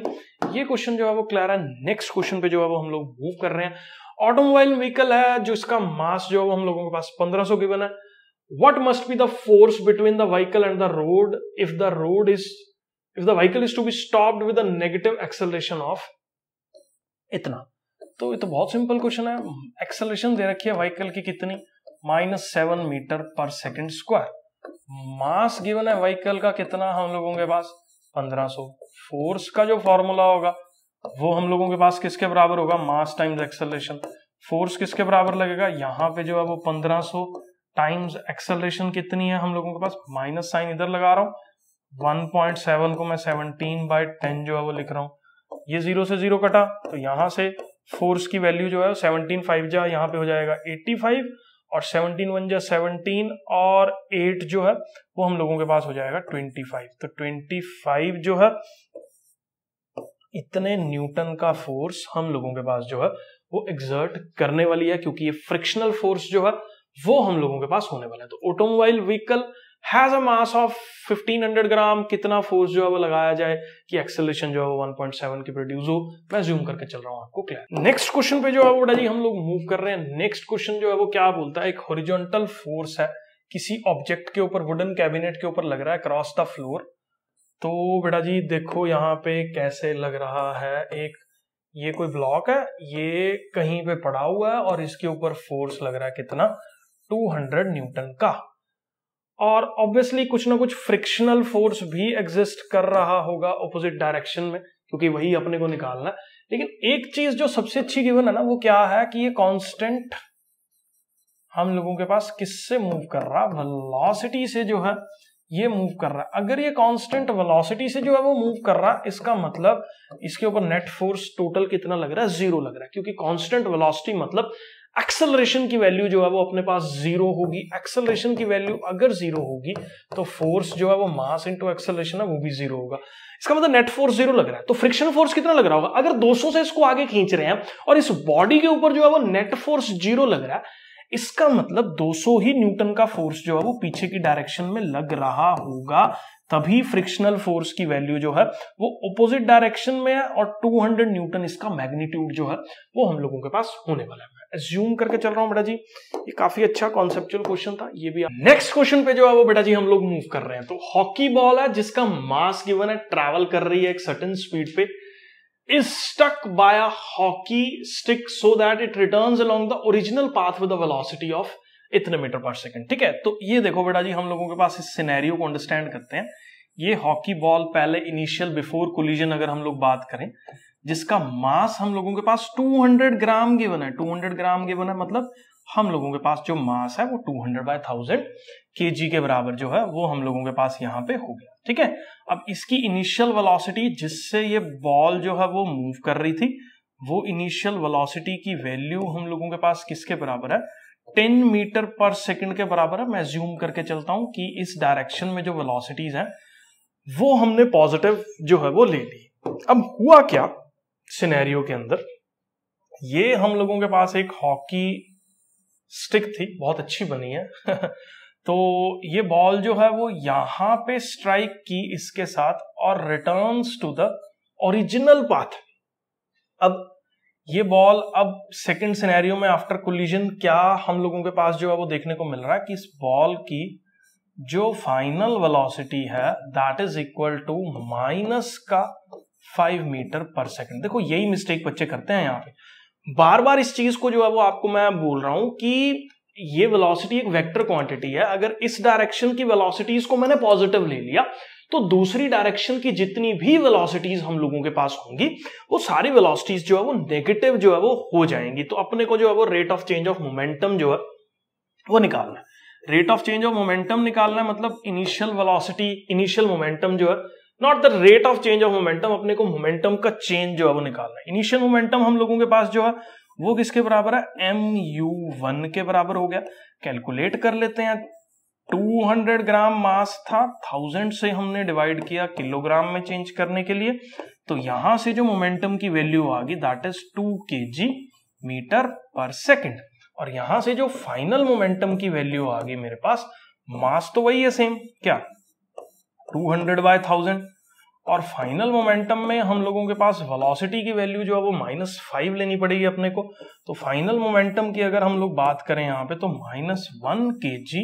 ये क्वेश्चन जो है वो क्लियर है। नेक्स्ट क्वेश्चन पे जो है वो हम लोग मूव कर रहे हैं। ऑटोमोबाइल व्हीकल है जो इसका मास जो है हम लोगों के पास 1500 गिवन है। What must be the force between the vehicle and the road if the vehicle is to be stopped with a negative acceleration of इतना। तो ये तो बहुत सिंपल क्वेश्चन है, एक्सेलरेशन दे रखी है व्हीकल की कितनी, -7 मीटर पर सेकंड स्क्वायर, मास गिवन है व्हीकल का कितना हम लोगों के पास 1500, फोर्स का जो फॉर्मूला होगा वो हम लोगों के पास किसके बराबर होगा, मास टाइम्स एक्सेलरेशन। फोर्स किसके बराबर लगेगा, यहाँ पे जो है वो 1500 टाइम्स एक्सेलरेशन कितनी है हम लोगों के पास, माइनस साइन इधर लगा रहा हूँ, 1.7 को मैं 17/10 जो है वो लिख रहा हूँ, ये 0 से 0 कटा तो यहाँ से फोर्स की वैल्यू जो है 17 5 जा यहाँ पे हो जाएगा 85 और 17 1 जा 17 और 8 जो है वो हम लोगों के पास हो जाएगा 25। तो 25 जो है इतने न्यूटन का फोर्स हम लोगों के पास जो है वो एक्सर्ट करने वाली है, क्योंकि ये फ्रिक्शनल फोर्स जो है वो हम लोगों के पास होने वाला है। तो automobile vehicle has a mass of 1500 ग्राम, कितना फोर्स जो है वो लगाया जाए कि एक्सेलरेशन जो है वो 1.7 की प्रोड्यूस हो। मैं जूम करके चल रहा हूं आपको क्लियर। नेक्स्ट क्वेश्चन पे जो है वो बेटा जी हम लोग मूव कर रहे हैं। नेक्स्ट क्वेश्चन जो है वो क्या बोलता है, एक हॉरिजॉन्टल फोर्स है किसी ऑब्जेक्ट के ऊपर, वुडन कैबिनेट के ऊपर लग रहा है क्रॉस द फ्लोर। तो बेटा जी देखो यहाँ पे कैसे लग रहा है, एक ये कोई ब्लॉक है, ये कहीं पे पड़ा हुआ है और इसके ऊपर फोर्स लग रहा है कितना, 200 न्यूटन का। और ऑब्वियसली कुछ ना कुछ फ्रिक्शनल फोर्स भी एग्जिस्ट कर रहा होगा ऑपोजिट डायरेक्शन में, क्योंकि वही अपने को निकालना है। लेकिन एक चीज जो सबसे अच्छी गिवन है ना, वो क्या है कि ये कांस्टेंट हम लोगों के पास किससे मूव कर रहा है, वेलोसिटी से जो है ये मूव कर रहा है। अगर ये कांस्टेंट वेलोसिटी से जो है वो मूव कर रहा है, इसका मतलब इसके ऊपर नेट फोर्स टोटल कितना लग रहा है, 0 लग रहा है, क्योंकि कांस्टेंट वेलोसिटी मतलब एक्सेलरेशन की वैल्यू जो है वो अपने पास 0 होगी। एक्सेलरेशन की वैल्यू अगर 0 होगी तो फोर्स जो है वो मास इंटू एक्सेलरेशन है वो भी 0 होगा। इसका मतलब नेट फोर्स 0 लग रहा है। तो फ्रिक्शन फोर्स कितना लग रहा होगा, अगर 200 से इसको आगे खींच रहे हैं और इस बॉडी के ऊपर जो है वो नेट फोर्स 0 लग रहा है, इसका मतलब 200 ही न्यूटन का फोर्स जो है वो पीछे की डायरेक्शन में लग रहा होगा, तभी फ्रिक्शनल फोर्स की वैल्यू जो है वो ऑपोजिट डायरेक्शन में है और 200 न्यूटन इसका मैग्नीट्यूड जो है वो हम लोगों के पास होने वाला है। मैं अज्यूम करके चल रहा हूं बेटा जी, ये काफी अच्छा कॉन्सेप्चुअल क्वेश्चन था ये भी। नेक्स्ट क्वेश्चन पे जो है वो बेटा जी हम लोग मूव कर रहे हैं। तो हॉकी बॉल है जिसका मास गिवन है, ट्रैवल कर रही है एक सर्टेन स्पीड पे, is stuck by a hockey stick so that it returns along the original path with a velocity of इतने मीटर पर सेकंड। ठीक है, तो ये देखो बेटा जी हम लोगों के पास इस सिनेरियो को अंडरस्टैंड करते हैं। ये हॉकी बॉल पहले इनिशियल बिफोर कोलिजन अगर हम लोग बात करें, जिसका मास हम लोगों के पास 200 ग्राम गिवन है, 200 ग्राम गिवन है, मतलब हम लोगों के पास जो मास है वो 200/1000 kg के बराबर जो है वो हम लोगों के पास यहाँ पे हो गया। ठीक है, अब इसकी इनिशियल वेलोसिटी जिससे ये बॉल जो है वो मूव कर रही थी, वो इनिशियल वेलोसिटी की वैल्यू हम लोगों के पास किसके बराबर है, 10 मीटर पर सेकंड के बराबर है। मैं ज्यूम करके चलता हूं कि इस डायरेक्शन में जो वेलोसिटीज हैं वो हमने पॉजिटिव जो है वो ले ली। अब हुआ क्या सिनेरियो के अंदर, ये हम लोगों के पास एक हॉकी स्टिक थी, बहुत अच्छी बनी है तो ये बॉल जो है वो यहां पे स्ट्राइक की इसके साथ और returns to the original path. अब ये बॉल, अब सेकंड सिनेरियो में आफ्टर कोलिजन क्या हम लोगों के पास जो है वो देखने को मिल रहा है कि इस बॉल की जो फाइनल वेलोसिटी है that is equal to minus का 5 मीटर पर सेकंड। देखो यही मिस्टेक बच्चे करते हैं यहाँ पे, बार बार इस चीज को जो है वो आपको मैं बोल रहा हूं कि ये वेलोसिटी एक वेक्टर क्वांटिटी है। अगर इस डायरेक्शन की वेलोसिटीज को मैंने पॉजिटिव ले लिया तो दूसरी डायरेक्शन की जितनी भी वेलोसिटीज हम लोगों के पास होंगी वो सारी वेलोसिटीज जो है वो नेगेटिव जो है वो हो जाएंगी। तो अपने को जो है वो rate of change of momentum जो है वो निकालना है। Rate of change of momentum निकालना है, मतलब इनिशियल वेलोसिटी, इनिशियल मोमेंटम जो है, not the rate of change of momentum, अपने को मोमेंटम का चेंज जो है वो निकालना है। इनिशियल मोमेंटम हम लोगों के पास जो है वो किसके बराबर है, mu1 के बराबर हो गया। कैलकुलेट कर लेते हैं, 200 ग्राम मास था, 1000 से हमने डिवाइड किया किलोग्राम में चेंज करने के लिए, तो यहां से जो मोमेंटम की वैल्यू आ गई दैट इज 2 kg मीटर पर सेकंड। और यहां से जो फाइनल मोमेंटम की वैल्यू आ गई मेरे पास, मास तो वही है सेम, क्या 200/1000, और फाइनल मोमेंटम में हम लोगों के पास वेलोसिटी की वैल्यू जो है वो -5 लेनी पड़ेगी अपने को। तो फाइनल मोमेंटम की अगर हम लोग बात करें यहाँ पे तो -1 kg,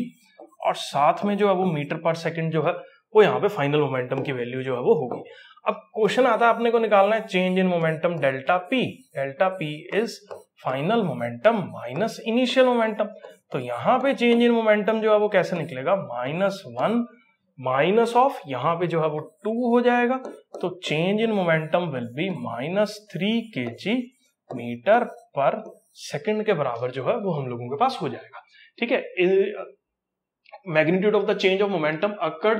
और साथ में जो है वो मीटर पर सेकंड जो है वो यहाँ पे फाइनल मोमेंटम की वैल्यू जो है वो होगी। अब क्वेश्चन आता है अपने को निकालना है change in momentum delta P. Delta P is final momentum minus initial momentum. तो यहाँ पे चेंज इन मोमेंटम जो है वो कैसे निकलेगा, -1 माइनस ऑफ यहाँ पे जो है वो 2 हो जाएगा। तो change in momentum will be -3 kg metre पर सेकंड के बराबर जो है वो हम लोगों के पास हो जाएगा। ठीक है, magnitude of the change of momentum occurred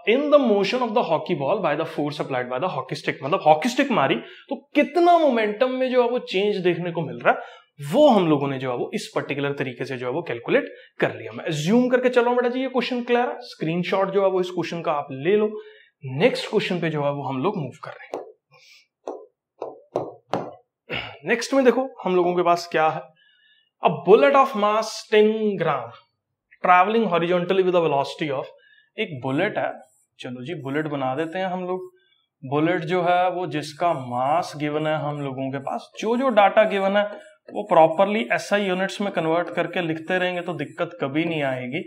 in the motion of the hockey ball by the force applied by the hockey stick. मतलब हॉकी स्टिक मारी तो कितना मोमेंटम में जो है वो चेंज देखने को मिल रहा है, वो हम लोगों ने जो है वो इस पर्टिकुलर तरीके से जो है वो कैलकुलेट कर लिया। मैं अज्यूम करके चल रहा हूं बेटा जी, ये क्वेश्चन क्लियर है। स्क्रीनशॉट जो है वो इस क्वेश्चन का आप ले लो। नेक्स्ट क्वेश्चन पे जो है वो हम लोग मूव कर रहे हैं। नेक्स्ट में देखो हम लोगों के पास क्या है, a bullet of mass 10 gram travelling horizontally with the velocity of, एक बुलेट है, चलो जी बुलेट बना देते हैं हम लोग। बुलेट जो है वो जिसका मास गिवन है हम लोगों के पास, जो डाटा गिवन है वो प्रॉपरली SI यूनिट्स में कन्वर्ट करके लिखते रहेंगे तो दिक्कत कभी नहीं आएगी।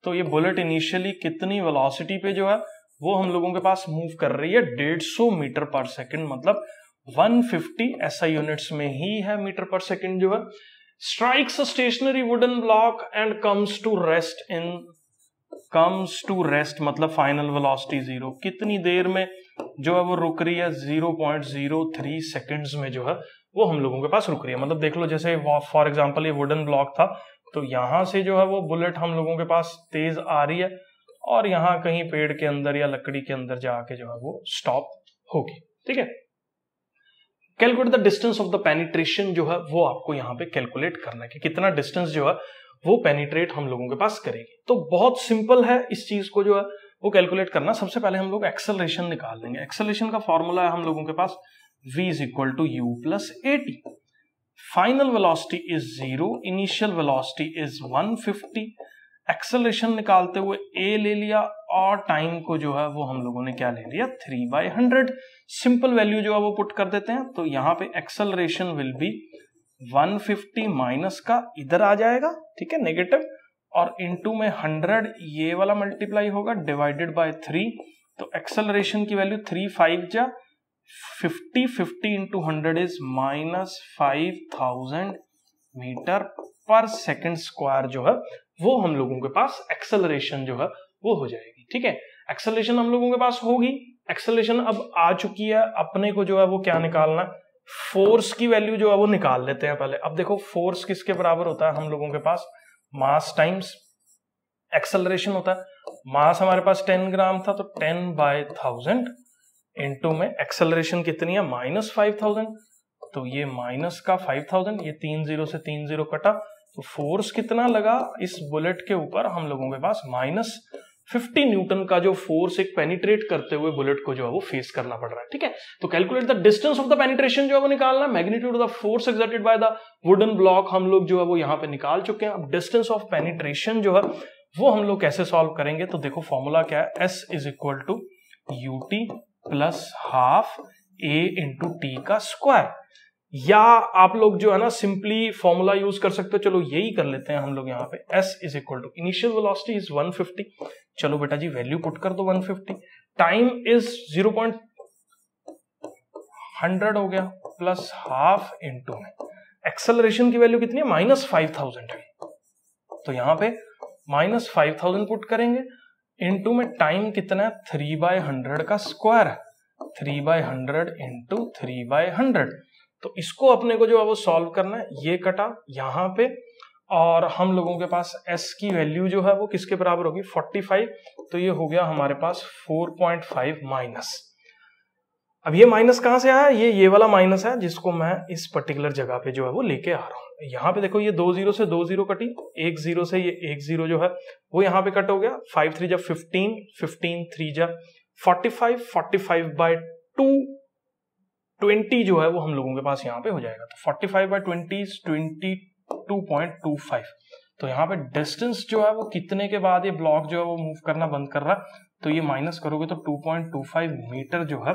तो ये बुलेट इनिशियली कितनी वेलोसिटी पे जो है वो हम लोगों के पास मूव कर रही है, 150 मीटर पर सेकंड, मतलब 150 SI यूनिट्स में ही है, मीटर पर सेकेंड जो है। Strikes stationary wooden block and comes to rest मतलब फाइनल वेलोसिटी 0। कितनी देर में जो है वो रुक रही है? 0.03 सेकेंड्स में जो है वो हम लोगों के पास रुक रही है। मतलब देख लो, जैसे फॉर एग्जांपल ये वुडन ब्लॉक था, तो यहां से जो है वो बुलेट हम लोगों के पास तेज आ रही है और यहां कहीं पेड़ के अंदर या लकड़ी के अंदर जाके जो है वो स्टॉप होगी। ठीक है, calculate the distance of the penetration जो है वो आपको यहां पे कैलकुलेट करना है कि कितना डिस्टेंस जो है वो पेनिट्रेट हम लोगों के पास करेगी। तो बहुत सिंपल है इस चीज को जो है वो कैलकुलेट करना। सबसे पहले हम लोग एक्सेलरेशन निकाल लेंगे। एक्सेलरेशन का फॉर्मूला है हम लोगों के पास v is equal to u plus at। Final velocity is 0, initial velocity is 150। Acceleration निकालते हुए a ले लिया और टाइम को जो है वो हम लोगों ने क्या ले लिया? 3/100। सिंपल वैल्यू जो है वो पुट कर देते हैं, तो यहां पे एक्सेलरेशन विल बी 150 माइनस का इधर आ जाएगा, ठीक है, नेगेटिव, और इनटू में 100 ये वाला मल्टीप्लाई होगा डिवाइडेड बाय 3। तो एक्सेलरेशन की वैल्यू 3 5 जा 50 into 100 is -5000 metre per second square जो है वो हम लोगों के पास एक्सेलरेशन जो है वो हो जाएगी। ठीक है, एक्सेलरेशन हम लोगों के पास होगी। एक्सेलरेशन अब आ चुकी है, अपने को जो है वो क्या निकालना है? फोर्स की वैल्यू जो है वो निकाल लेते हैं पहले। अब देखो फोर्स किसके बराबर होता है? हम लोगों के पास मास टाइम्स एक्सेलरेशन होता है। मास हमारे पास 10 ग्राम था, तो 10/1000 इनटू में एक्सेलरेशन कितनी है? -5000। तो ये माइनस का 5000, ये 3 0 से 3 0 कटा, तो फोर्स कितना लगा इस बुलेट के ऊपर? हम लोगों के पास -50 न्यूटन का जो फोर्स एक पेनिट्रेट करते हुए बुलेट को जो है वो फेस करना पड़ रहा है। ठीक है, तो calculate the distance of the penetration जो है वो निकालना है। Magnitude of the force exerted by the wooden block हम लोग जो है वो यहाँ पे निकाल चुके हैं। अब डिस्टेंस ऑफ पेनिट्रेशन जो है वो हम लोग कैसे सॉल्व करेंगे? तो देखो फॉर्मूला क्या है? S is equal to ut plus half a into t का स्क्वायर। या आप लोग जो है ना सिंपली फॉर्मूला यूज कर सकते हो, चलो यही कर लेते हैं हम लोग यहाँ पे। S is equal to initial velocity is 150, चलो बेटा जी वैल्यू पुट कर दो 150, टाइम इज 0.100 हो गया प्लस हाफ इंटू में एक्सेलरेशन की वैल्यू कितनी है? -5000 है, तो यहाँ पे -5000 पुट करेंगे, इनटू में टाइम कितना है? 3/100 का स्क्वायर है, 3/100 इंटू 3/100। तो इसको अपने को जो है वो सॉल्व करना है। ये कटा यहाँ पे, और हम लोगों के पास s की वैल्यू जो है वो किसके बराबर होगी? 45। तो ये हो गया हमारे पास 4.5 माइनस। अब ये माइनस कहां से आया? ये वाला माइनस है जिसको मैं इस पर्टिकुलर जगह पे जो है वो लेके आ रहा हूं। यहाँ पे देखो ये 2 0 से 2 0 कटी, 1 0 से ये 1 0 जो है वो यहाँ पे कट हो गया। 5 3 जा 15, 15 3 जा 45, 45/2 20 जो है वो हम लोगों के पास यहाँ पे हो जाएगा। तो 45/20 22.25। तो यहाँ पे डिस्टेंस जो है वो कितने के बाद ये ब्लॉक जो है वो मूव करना बंद कर रहा है? तो ये माइनस करोगे तो 2.25 मीटर जो है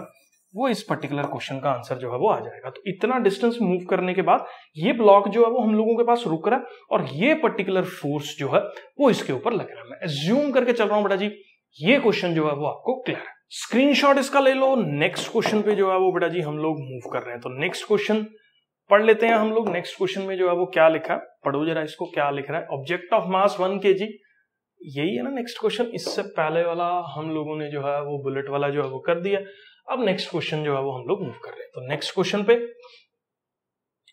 वो इस पर्टिकुलर क्वेश्चन का आंसर जो है वो आ जाएगा। तो इतना डिस्टेंस मूव करने के बाद ये ब्लॉक जो है वो हम लोगों के पास रुक रहा है और ये पर्टिकुलर फोर्स जो है वो इसके ऊपर लग रहा है। मैं एज्यूम करके चल रहा हूं बेटा जी, ये क्वेश्चन जो है वो आपको क्लियर है। स्क्रीनशॉट इसका ले लो। नेक्स्ट क्वेश्चन पे जो है वो बेटा जी हम लोग मूव कर रहे हैं। तो नेक्स्ट क्वेश्चन पढ़ लेते हैं हम लोग। नेक्स्ट क्वेश्चन में जो है वो क्या लिखा है, पढ़ो जरा इसको, क्या लिख रहा है। ऑब्जेक्ट ऑफ मास 1 kg, यही है ना नेक्स्ट क्वेश्चन। इससे पहले वाला हम लोगों ने जो है वो बुलेट वाला जो है वो कर दिया। अब नेक्स्ट क्वेश्चन जो है वो हम लोग मूव कर रहे हैं। तो नेक्स्ट क्वेश्चन पे,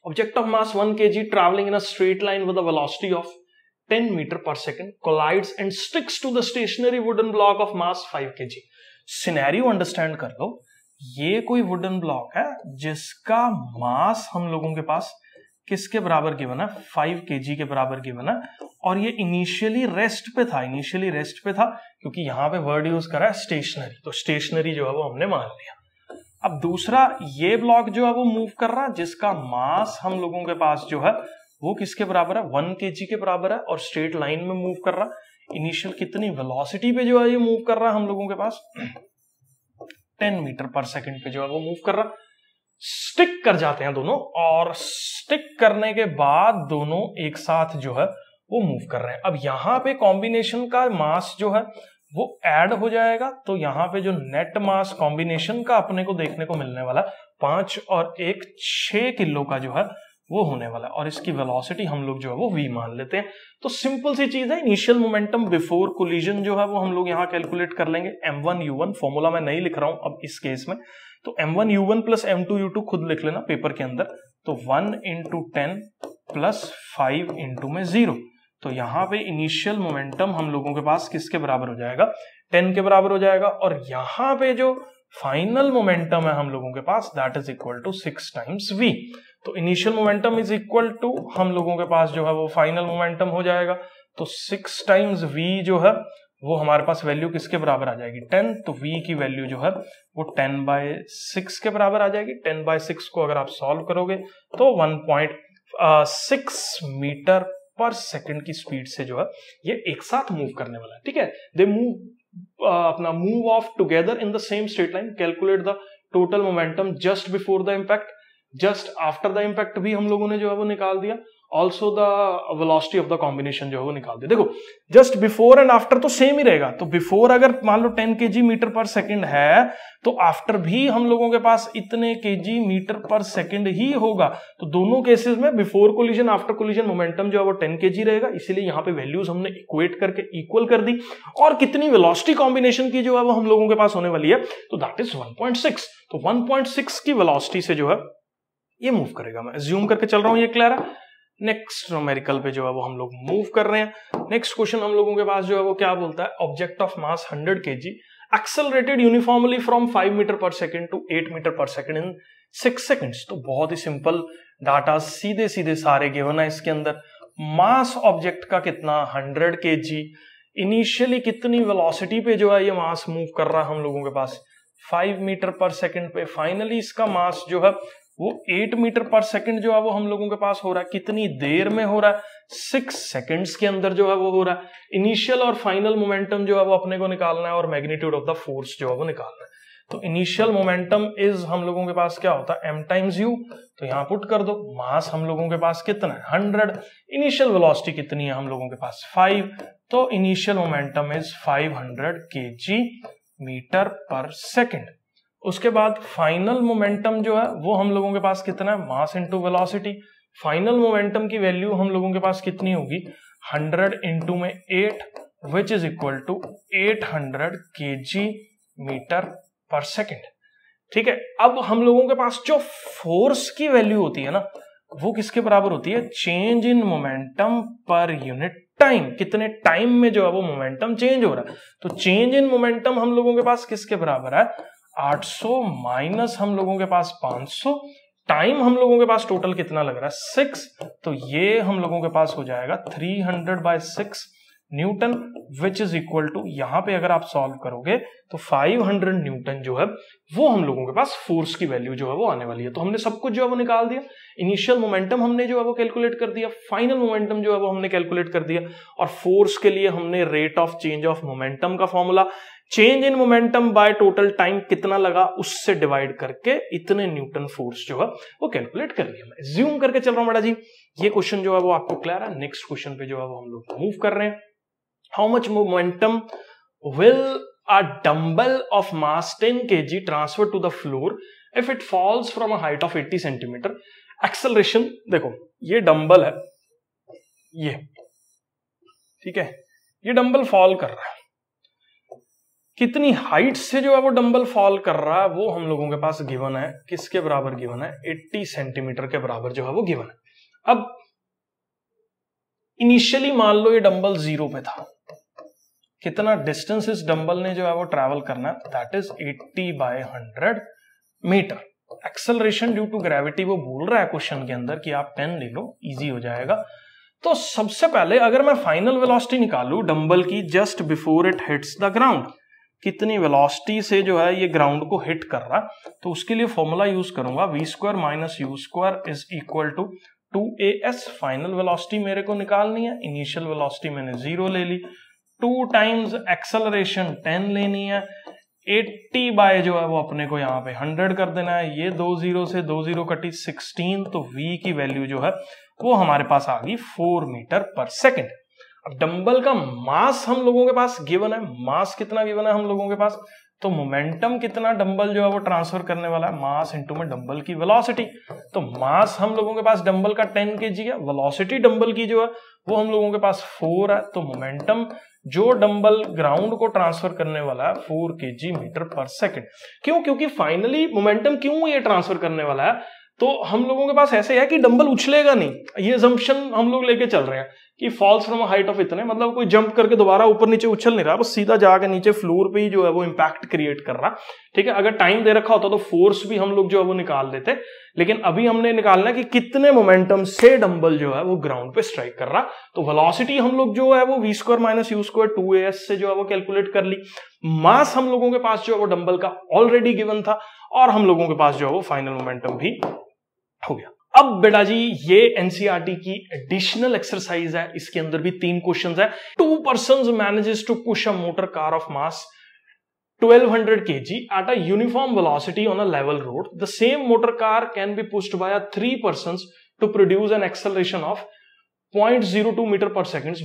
object of mass 1 kg travelling in a straight line with a velocity of 10 metre पर second collides and sticks to the stationary wooden block of mass 5 kg। Scenario understand कर लो। ये कोई वुडन ब्लॉक है जिसका मास हम लोगों के पास किसके बराबर गिवन है? 5 kg के बराबर गिवन है, और ये इनिशियली रेस्ट पे था। इनिशियली रेस्ट पे था क्योंकि यहां पे वर्ड यूज करा है स्टेशनरी, तो स्टेशनरी जो है वो हमने मान लिया। अब दूसरा, ये ब्लॉक जो है वो मूव कर रहा है जिसका मास हम लोगों के पास जो है वो किसके बराबर है? 1 kg के बराबर है, और स्ट्रेट लाइन में मूव कर रहा है। इनिशियल कितनी वेलोसिटी पे जो है ये मूव कर रहा है हम लोगों के पास? 10 मीटर पर सेकंड पे जो है वो मूव कर रहा। स्टिक कर जाते हैं दोनों, और स्टिक करने के बाद दोनों एक साथ जो है वो मूव कर रहे हैं। अब यहां पे कॉम्बिनेशन का मास जो है वो ऐड हो जाएगा, तो यहां पे जो नेट मास कॉम्बिनेशन का अपने को देखने को मिलने वाला 5 और 1 6 किलो का जो है वो होने वाला है, और इसकी वेलोसिटी हम लोग जो है वो v मान लेते हैं। तो सिंपल सी चीज है, इनिशियल मोमेंटम बिफोर कोलिजन जो है वो हम लोग यहाँ कैलकुलेट कर लेंगे। m1u1 फॉर्मूला मैं नहीं लिख रहा हूं अब इस केस में, तो m1u1 प्लस m2u2 खुद लिख लेना पेपर के अंदर। तो 1 × 10 प्लस 5 × में 0, तो यहाँ पे इनिशियल मोमेंटम हम लोगों के पास किसके बराबर हो जाएगा, 10 के बराबर हो जाएगा। और यहाँ पे जो फाइनल मोमेंटम है हम लोगों के पास, that is equal to 6 times v। तो initial momentum is equal to हम लोगों के पास जो है वो फाइनल मोमेंटम हो जाएगा। तो 6 टाइम्स v जो है वो हमारे पास वैल्यू किसके बराबर आ जाएगी, 10। तो v की वैल्यू जो है वो 10/6 के बराबर आ जाएगी। 10/6 को अगर आप सॉल्व करोगे तो 1.6 मीटर पर सेकंड की स्पीड से जो है ये एक साथ मूव करने वाला है। ठीक है, दे मूव अपना move of together in the same straight line. Calculate the total momentum just before the impact, just after the impact भी हम लोगों ने जो है वो निकाल दिया। Also the velocity of the combination जो है वो निकाल दिया। देखो जस्ट बिफोर एंड आफ्टर तो सेम ही रहेगा। तो बिफोर अगर मान लो 10 kg मीटर पर सेकंड है, तो आफ्टर भी हम लोगों के पास इतने kg मीटर पर सेकंड ही होगा। तो दोनों केसेस में before collision after collision momentum जो है वो 10 kg रहेगा। इसीलिए यहाँ पे वैल्यूज हमने इक्वेट करके इक्वल कर दी। और कितनी वेलोसिटी कॉम्बिनेशन की जो है वो हम लोगों के पास होने वाली है, तो दैट इज 1.6। तो 1.6 की वेलोसिटी से जो है ये मूव करेगा। मैं अज्यूम करके चल रहा हूं ये क्लियर है। नेक्स्ट न्यूमेरिकल पे जो है वो हम लोग मूव कर रहे हैं। नेक्स्ट क्वेश्चन हम लोगों के पास जो है वो क्या बोलता है, object of mass 100 kg accelerated uniformly from 5 metre पर सेकंड टू 8 मीटर पर सेकंड इन 6 सेकंड्स। तो बहुत ही सिंपल डाटा, सीधे सीधे सारे गिवन है इसके अंदर। मास ऑब्जेक्ट का कितना, 100 kg। इनिशियली कितनी वेलोसिटी पे जो है ये मास मूव कर रहा है हम लोगों के पास, 5 मीटर पर सेकंड पे। फाइनली इसका मास जो है वो 8 मीटर पर सेकंड जो है वो हम लोगों के पास हो रहा है। कितनी देर में हो रहा है, 6 सेकंड्स के अंदर जो है वो हो रहा है। इनिशियल और फाइनल मोमेंटम जो है वो अपने को निकालना है, और मैग्नीट्यूड ऑफ द फोर्स जो है वो निकालना है। तो इनिशियल मोमेंटम इज हम लोगों के पास क्या होता है, m टाइम्स u। तो यहां पुट कर दो। मास हम लोगों के पास कितना है, 100। इनिशियल वेलोसिटी कितनी है हम लोगों के पास, 5। तो initial momentum is 500 kg metre पर सेकंड। उसके बाद फाइनल मोमेंटम जो है वो हम लोगों के पास कितना है, mass into velocity. Final momentum की वैल्यू हम लोगों के पास कितनी होगी, 100 इंटू में 8 which is equal to 800 kg metre पर सेकंड। ठीक है, अब हम लोगों के पास जो फोर्स की वैल्यू होती है ना, वो किसके बराबर होती है, change in momentum per unit time. कितने टाइम में जो है वो मोमेंटम चेंज हो रहा है। तो चेंज इन मोमेंटम हम लोगों के पास किसके बराबर है, 800 माइनस हम लोगों के पास 500। टाइम हम लोगों के पास टोटल कितना लग रहा है, 6। तो ये हम लोगों के पास हो जाएगा 300/6 newton which is equal to, यहां पे अगर आप सॉल्व करोगे तो 500 न्यूटन जो है वो हम लोगों के पास फोर्स की वैल्यू जो है वो आने वाली है। तो हमने सब कुछ जो है वो निकाल दिया। इनिशियल मोमेंटम हमने जो है वो कैलकुलेट कर दिया, फाइनल मोमेंटम जो है वो हमने कैलकुलेट कर दिया, और फोर्स के लिए हमने rate of change of momentum का formula, change in momentum by total time कितना लगा उससे डिवाइड करके इतने न्यूटन फोर्स जो है वो कैलकुलेट कर लिया। मैं ज्यूम करके चल रहा हूं बेटा जी। ये क्वेश्चन जो है वो आपको क्लियर है। नेक्स्ट क्वेश्चन पे जो है वो हम लोग मूव कर रहे हैं। How much momentum will a dumbbell of mass 10 kg transfer to the floor if it falls from a height of 80 centimetre. Acceleration देखो, ये डंबल है, ये ठीक है, ये डंबल फॉल कर रहा है। कितनी हाइट से जो है वो डंबल फॉल कर रहा है वो हम लोगों के पास गिवन है। किसके बराबर गिवन है, 80 सेंटीमीटर के बराबर जो है वो गिवन है। अब इनिशियली मान लो ये डंबल 0 पे था, कितना डिस्टेंस इस डंबल ने जो है वो ट्रैवल करना है, that is 80/100 metre. Acceleration due to gravity वो बोल रहा है क्वेश्चन के अंदर कि आप 10 ले लो, इजी हो जाएगा। तो सबसे पहले अगर मैं फाइनल वेलोसिटी निकालू डंबल की just before it hits the ground, कितनी वेलोसिटी से जो है ये ग्राउंड को हिट कर रहा, तो उसके लिए फॉर्मूला यूज करूंगा v² - u² is equal to 2as। Final velocity मेरे को निकालनी है, इनिशियल वेलोसिटी मैंने 0 ले ली, 2 टाइम्स एक्सेलरेशन 10 लेनी है, 80 बाय जो है वो अपने को यहाँ पे 100 कर देना है। ये 2 0 से 2 0 कटी 16, तो v की वैल्यू जो है वो हमारे पास आ गई 4 मीटर पर सेकेंड। अब डंबल का मास हम लोगों के पास गिवन है, मास कितना गिवन है हम लोगों के पास, तो मोमेंटम कितना डंबल जो है वो ट्रांसफर करने वाला है, मास इंटू में डंबल की वेलोसिटी। तो मास हम लोगों के पास डंबल का 10 kg है, वेलोसिटी डंबल की जो है वो हम लोगों के पास 4 है। तो मोमेंटम जो डंबल ग्राउंड को ट्रांसफर करने वाला है 4 kg मीटर पर सेकेंड। क्यों? क्योंकि फाइनली मोमेंटम क्यों ये ट्रांसफर करने वाला है, तो हम लोगों के पास ऐसे है कि डंबल उछलेगा नहीं, ये असम्पशन हम लोग लेके चल रहे हैं कि फॉल्स फ्रॉम हाइट ऑफ इतने, मतलब कोई जंप करके दोबारा ऊपर नीचे उछल नहीं रहा, बस सीधा जाके नीचे फ्लोर पे ही जो है वो इंपैक्ट क्रिएट कर रहा। ठीक है, अगर टाइम दे रखा होता तो फोर्स भी हम लोग जो है वो निकाल देते, लेकिन अभी हमने निकालना है कि कितने मोमेंटम से डंबल जो है वो ग्राउंड पे स्ट्राइक कर रहा। तो वेलोसिटी हम लोग जो है वो v square minus u square 2as से जो है वो कैलकुलेट कर ली। मास हम लोगों के पास जो है वो डंबल का ऑलरेडी गिवन था, और हम लोगों के पास जो है वो फाइनल मोमेंटम भी हो गया। अब बेटा जी ये एनसीईआरटी की एडिशनल एक्सरसाइज है, इसके अंदर भी 3 क्वेश्चंस है। 2 persons manages to push a motor car of mass 1200 kg at a uniform velocity on a level road. The same motor car can be pushed by a 3 persons to produce an acceleration of 0.02 meter per second.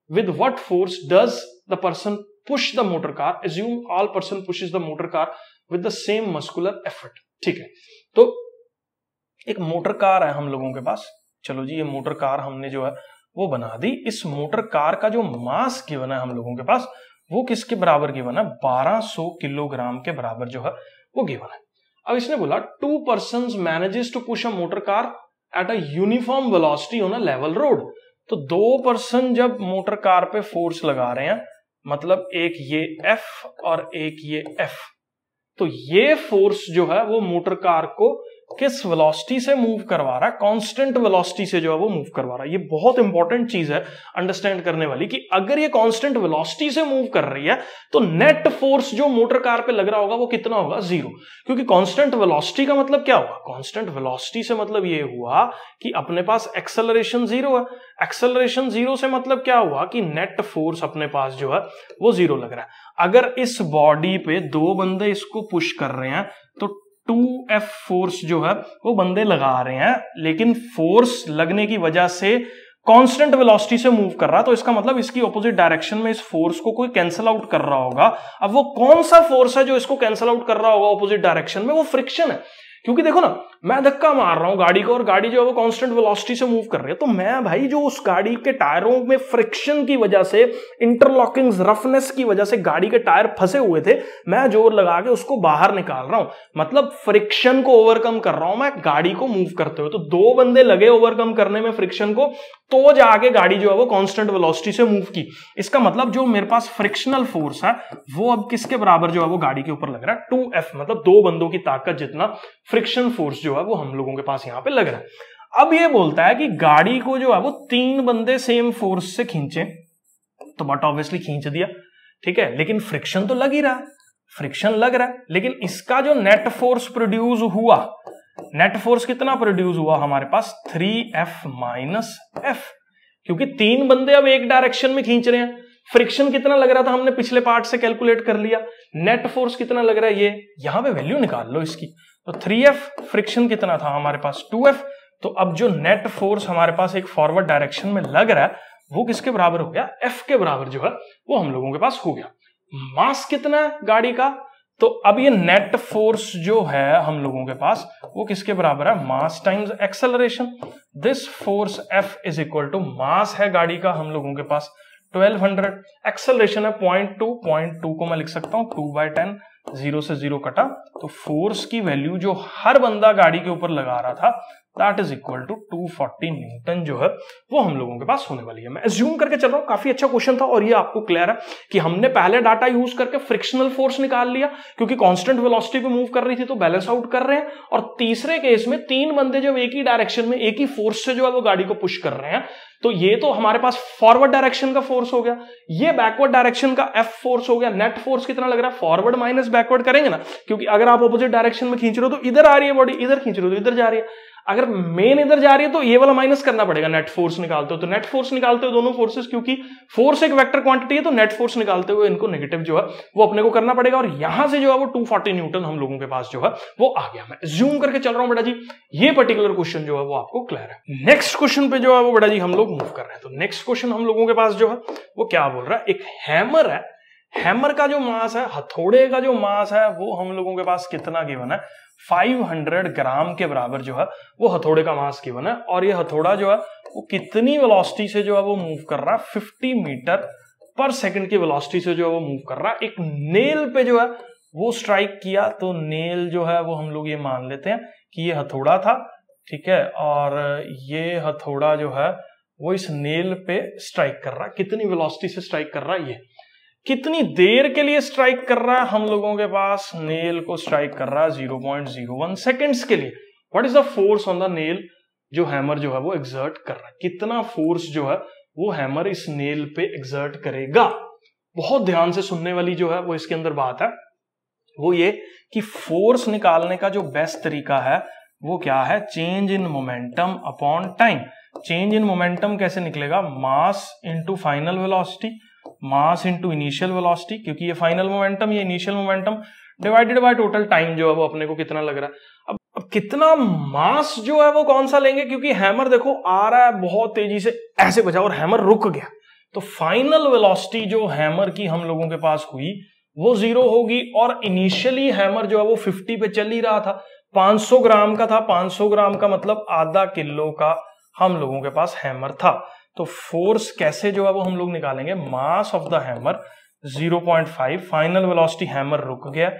With what force does the person push the motor car? Assume all person pushes the motor car with the same muscular effort. ठीक है, तो एक motor car है हम लोगों के पास। चलो जी, ये मोटर कार हमने जो है वो बना दी। इस मोटर कार का जो मास गिवन है हम लोगों के पास वो किसके बराबर गिवन है? 1200 किलोग्राम के बराबर जो है वो गिवन है। अब इसने बोला 2 persons manages to push a motor car at a uniform velocity on a level road. तो 2 पर्सन जब मोटर कार पे फोर्स लगा रहे हैं, मतलब एक ये F और एक ये F, तो ये फोर्स जो है वो मोटर कार को किस वेलोसिटी से मूव करवा रहा है? कांस्टेंट वेलोसिटी से जो है वो मूव करवा रहा है। ये बहुत इंपॉर्टेंट चीज है अंडरस्टैंड करने वाली कि अगर ये कांस्टेंट वेलोसिटी से मूव कर रही है तो नेट फोर्स जो मोटर कार पे लग रहा होगा वो कितना होगा? 0। क्योंकि कांस्टेंट वेलोसिटी का मतलब क्या हुआ? कांस्टेंट वेलोसिटी से मतलब ये हुआ कि अपने पास एक्सेलरेशन 0 है। एक्सेलरेशन 0 से मतलब क्या हुआ कि नेट फोर्स अपने पास जो है वो 0 लग रहा है। अगर इस बॉडी पे 2 बंदे इसको पुश कर रहे हैं तो 2F फोर्स जो है वो बंदे लगा रहे हैं, लेकिन फोर्स लगने की वजह से कांस्टेंट वेलोसिटी से मूव कर रहा है, तो इसका मतलब इसकी ऑपोजिट डायरेक्शन में इस फोर्स को कोई कैंसिल आउट कर रहा होगा। अब वो कौन सा फोर्स है जो इसको कैंसिल आउट कर रहा होगा ऑपोजिट डायरेक्शन में? वो फ्रिक्शन है। क्योंकि देखो ना, मैं धक्का मार रहा हूं गाड़ी को और गाड़ी जो है वो कांस्टेंट वेलोसिटी से मूव कर रही है, तो मैं भाई जो उस गाड़ी के टायरों में फ्रिक्शन की वजह से, इंटरलॉकिंग रफनेस की वजह से गाड़ी के टायर फंसे हुए थे, मैं जोर लगा के उसको बाहर निकाल रहा हूं, मतलब फ्रिक्शन को ओवरकम कर रहा हूं मैं गाड़ी को मूव करते हुए। तो 2 बंदे लगे ओवरकम करने में फ्रिक्शन को, तो जाके गाड़ी जो है वो कांस्टेंट वेलोसिटी से मूव की। इसका मतलब जो मेरे पास फ्रिक्शनल फोर्स है वो अब किसके बराबर जो है वो गाड़ी के ऊपर लग रहा है? 2F, मतलब 2 बंदों की ताकत जितना फ्रिक्शन फोर्स जो है वो हम लोगों के पास यहां पे लग रहा है। अब ये बोलता है कि गाड़ी को जो है वो 3 बंदे सेम फोर्स से खींचे, तो बट ऑब्वियसली खींच दिया, ठीक है, लेकिन फ्रिक्शन तो लग ही रहा है, फ्रिक्शन लग रहा है, लेकिन इसका जो नेट फोर्स प्रोड्यूस हुआ, नेट फोर्स कितना प्रोड्यूस हुआ हमारे पास? 3F माइनस F, क्योंकि 3 बंदे अब एक डायरेक्शन में खींच रहे हैं। फ्रिक्शन कितना लग रहा था हमने पिछले पार्ट से कैलकुलेट कर लिया। नेट फोर्स कितना लग रहा है, ये यहां पे वैल्यू निकाल लो इसकी। तो 3F, फ्रिक्शन कितना था हमारे पास? 2F। तो अब जो नेट फोर्स हमारे पास एक फॉरवर्ड डायरेक्शन में लग रहा है वो किसके बराबर हो गया? F के बराबर जो है वो हम लोगों के पास हो गया। मास कितना है गाड़ी का? तो अब ये नेट फोर्स जो है हम लोगों के पास वो किसके बराबर है? Mass times acceleration. This force F is equal to mass है गाड़ी का हम लोगों के पास 1200, एक्सेलरेशन है 0.2 को मैं लिख सकता हूं 2/10, 0 से 0 कटा, तो फोर्स की वैल्यू जो हर बंदा गाड़ी के ऊपर लगा रहा था that is equal to 240 newton जो है वो हम लोगों के पास होने वाली है। मैं एज्यूम करके चल रहा हूं, काफी अच्छा क्वेश्चन था और ये आपको क्लियर है कि हमने पहले डाटा यूज करके फ्रिक्शनल फोर्स निकाल लिया क्योंकि कांस्टेंट वेलोसिटी पे मूव कर रही थी तो बैलेंस आउट कर रहे हैं, और तीसरे केस में 3 बंदे जब एक ही डायरेक्शन में एक ही फोर्स से जो है वो गाड़ी को पुश कर रहे हैं, तो ये तो हमारे पास फॉरवर्ड डायरेक्शन का फोर्स हो गया, ये बैकवर्ड डायरेक्शन का F फोर्स हो गया। नेट फोर्स कितना लग रहा है? फॉरवर्ड माइनस बैकवर्ड करेंगे ना, क्योंकि अगर आप ऑपोजिट डायरेक्शन में खींच रहे हो तो इधर आ रही है बॉडी, इधर खींच रहे हो तो इधर जा रही है। अगर मेन इधर जा रही है तो ये वाला माइनस करना पड़ेगा, नेट फोर्स निकालते हो तो नेट फोर्स निकालते हो दोनों फोर्सेस, क्योंकि फोर्स एक वेक्टर क्वांटिटी है तो नेट फोर्स निकालते हुए इनको नेगेटिव जो है वो अपने को करना पड़ेगा, और यहां से जो है वो 240 न्यूटन हम लोगों के पास जो है वो आ गया। मैं जूम करके चल रहा हूं बेटा जी, ये पर्टिकुलर क्वेश्चन जो है वो आपको क्लियर है। नेक्स्ट क्वेश्चन पे जो है वो बेटा जी हम लोग मूव कर रहे हैं। तो नेक्स्ट क्वेश्चन हम लोगों के पास जो है वो क्या बोल रहा है? एक हैमर है, हैमर का जो मास है, हथौड़े का जो मास है, वो हम लोगों के पास कितना गिवन है, 500 ग्राम के बराबर जो है वो हथौड़े का मास गिवन है। और ये हथौड़ा जो है वो कितनी वेलोसिटी से जो है वो मूव कर रहा है, 50 मीटर पर सेकंड की वेलोसिटी से जो है वो मूव कर रहा है। एक नेल पे जो है वो स्ट्राइक किया, तो नेल जो है वो हम लोग ये मान लेते हैं कि ये हथौड़ा था, ठीक है, और ये हथौड़ा जो है वो इस नेल पे स्ट्राइक कर रहा है। कितनी वेलोसिटी से स्ट्राइक कर रहा है, ये कितनी देर के लिए स्ट्राइक कर रहा है, हम लोगों के पास नेल को स्ट्राइक कर रहा है 0.01 सेकेंड्स के लिए। What is the force on the nail, जो हैमर जो है वो एक्सर्ट कर रहा है, कितना फोर्स जो है वो हैमर इस नेल पे एक्सर्ट करेगा। बहुत ध्यान से सुनने वाली जो है वो इसके अंदर बात है, वो ये कि फोर्स निकालने का जो बेस्ट तरीका है वो क्या है, change in momentum upon time. Change in momentum कैसे निकलेगा, mass into final velocity, mass into initial velocity, क्योंकि ये फाइनल मोमेंटम, ये initial momentum, divided by total time जो है वो अपने को कितना लग रहा है। अब कितना मास जो है वो कौन सा लेंगे, क्योंकि हैमर देखो आ रहा है बहुत तेजी से, ऐसे बजा और हैमर रुक गया, तो फाइनल वेलोसिटी जो हैमर की हम लोगों के पास हुई वो 0 होगी। और इनिशियली हैमर जो है वो 50 पे चल ही रहा था, 500 ग्राम का था, 500 ग्राम का मतलब आधा किलो का हम लोगों के पास हैमर था। तो फोर्स कैसे जो है वो हम लोग निकालेंगे, mass of the hammer 0.5, final velocity hammer रुक गया,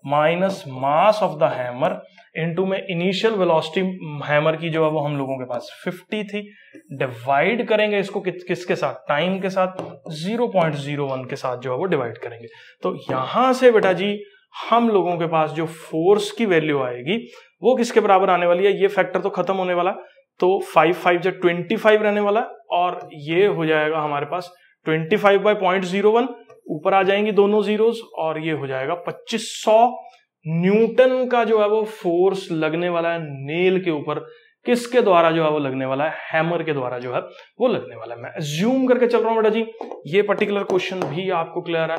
minus mass of the hammer into में इनिशियल वेलोसिटी हैमर की जो है वो हम लोगों के पास 50 थी, डिवाइड करेंगे इसको किसके साथ, टाइम के साथ, 0.01 के साथ जो है वो डिवाइड करेंगे। तो यहां से बेटा जी हम लोगों के पास जो फोर्स की वैल्यू आएगी वो किसके बराबर आने वाली है, ये फैक्टर तो खत्म होने वाला, तो 5 जब 25 रहने वाला, और ये हो जाएगा हमारे पास 25 बाय 0.01, ऊपर आ जाएंगी दोनों जीरोस, और ये हो जाएगा 2500 न्यूटन का जो है वो फोर्स लगने वाला है नेल के ऊपर। किसके द्वारा जो है वो लगने वाला है, हैमर के द्वारा जो है वो लगने वाला है। मैं अज्यूम करके चल रहा हूं बेटा जी, ये पर्टिकुलर क्वेश्चन भी आपको क्लियर है।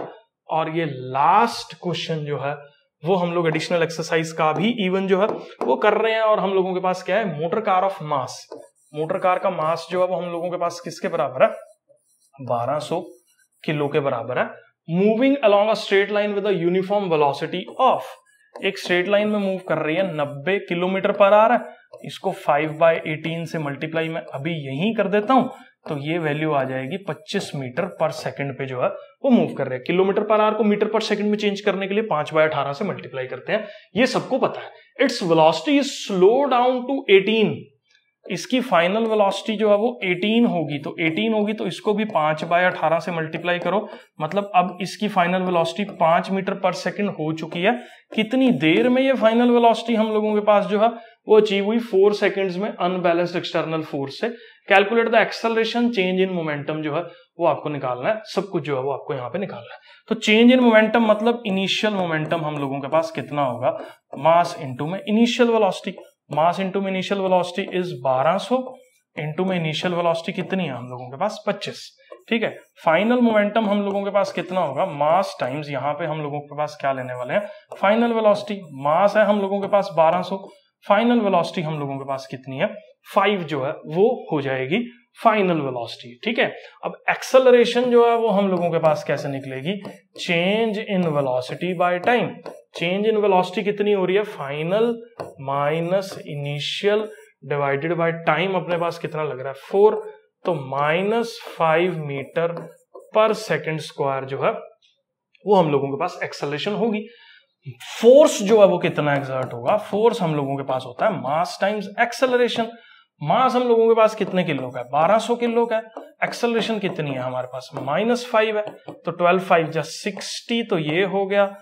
और ये लास्ट क्वेश्चन जो है वो हम लोग एडिशनल एक्सरसाइज का भी इवन जो है वो कर रहे हैं, और हम लोगों के पास क्या है, motor car of mass. Motor car का मास जो है वो हम लोगों के पास किसके बराबर है, 1200 किलो के बराबर है। Moving along a straight line with a uniform velocity of, एक स्ट्रेट लाइन में मूव कर रही है 90 किलोमीटर पर आवर है, इसको 5/18 से मल्टीप्लाई मैं अभी यहीं कर देता हूं, तो ये वैल्यू आ जाएगी 25 मीटर पर सेकंड पे जो है वो मूव कर रहे हैं। किलोमीटर पर आवर को मीटर पर सेकंड में चेंज करने के लिए 5/18 से मल्टीप्लाई करते हैं, ये सबको पता है। Its velocity is slow down to 18, इसकी फाइनल वेलोसिटी जो है वो 18 होगी, तो 18 होगी तो इसको भी 5/18 से मल्टीप्लाई करो, मतलब अब इसकी फाइनल वेलोसिटी 5 मीटर पर सेकंड हो चुकी है। कितनी देर में ये फाइनल वेलोसिटी हम लोगों के पास जो है वो अचीव हुई, 4 सेकंड्स में अनबैलेंस्ड एक्सटर्नल फोर्स से। Calculate the acceleration change in momentum जो है वो आपको निकालना है, सब कुछ जो है वो आपको यहाँ पे निकालना है। तो चेंज इन मोमेंटम मतलब इनिशियल मोमेंटम हम लोगों के पास कितना होगा, मास इंटू में इनिशियल वेलोसिटी, मास इंटू में इनिशियल वेलोसिटी इज 1200, इंटू में इनिशियल वेलोसिटी कितनी है हम लोगों के पास 25, ठीक है। फाइनल मोमेंटम हम लोगों के पास कितना होगा, मास टाइम्स यहाँ पे हम लोगों के पास क्या लेने वाले हैं, फाइनल वेलोसिटी। मास है हम लोगों के पास 1200, फाइनल वेलोसिटी हम लोगों के पास कितनी है 5 जो है वो हो जाएगी फाइनल वेलोसिटी, ठीक है। अब एक्सेलरेशन जो है वो हम लोगों के पास कैसे निकलेगी, change in velocity by time. Change in velocity कितनी हो रही है, final minus initial divided by time, अपने पास कितना लग रहा है 4, तो -5 मीटर पर सेकंड स्क्वायर जो है वो हम लोगों के पास एक्सेलरेशन होगी। फोर्स जो है वो कितना एक्सर्ट होगा, फोर्स हम लोगों के पास होता है मास टाइम्स एक्सेलरेशन। मास हम लोगों के पास कितने किलो का है, 1200 किलो का है। एक्सेलरेशन कितनी है हमारे पास, -5 है, तो 12×5 = 60, तो ये हो गया,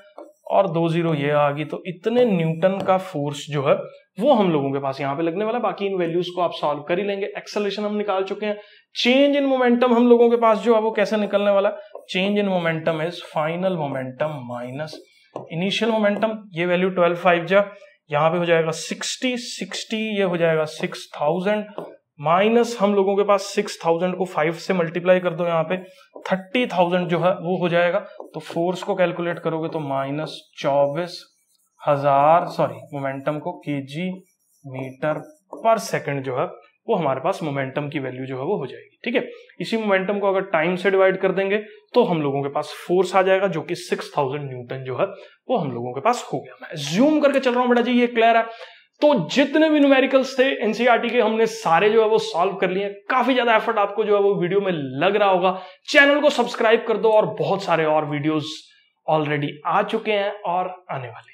और 2 0 ये आ गई, तो इतने न्यूटन का फोर्स जो है वो हम लोगों के पास यहाँ पे लगने वाला है। बाकी इन वैल्यूज को आप सॉल्व कर ही लेंगे। एक्सेलरेशन हम निकाल चुके हैं। चेंज इन मोमेंटम हम लोगों के पास जो है वो कैसे निकलने वाला है, change in momentum is final momentum minus initial momentum. ये वैल्यू 12×5 यहाँ पे हो जाएगा 60, ये हो जाएगा 6000, माइनस हम लोगों के पास 6000 को 5 से मल्टीप्लाई कर दो, यहाँ पे 30,000 जो है वो हो जाएगा। तो फोर्स को कैलकुलेट करोगे तो -24,000, सॉरी मोमेंटम को kg मीटर पर सेकंड जो है वो हमारे पास मोमेंटम की वैल्यू जो है वो हो जाएगी। ठीक है, इसी मोमेंटम को अगर टाइम से डिवाइड कर देंगे तो हम लोगों के पास फोर्स आ जाएगा जो कि 6000 न्यूटन जो है वो हम लोगों के पास हो गया। मैं ज्यूम करके चल रहा हूं बेटा जी, ये क्लियर है। तो जितने भी न्यूमेरिकल्स थे एनसीईआरटी के हमने सारे जो है वो सॉल्व कर लिए। काफी ज्यादा एफर्ट आपको जो है वो वीडियो में लग रहा होगा। चैनल को सब्सक्राइब कर दो और बहुत सारे और वीडियोस ऑलरेडी आ चुके हैं और आने वाले हैं।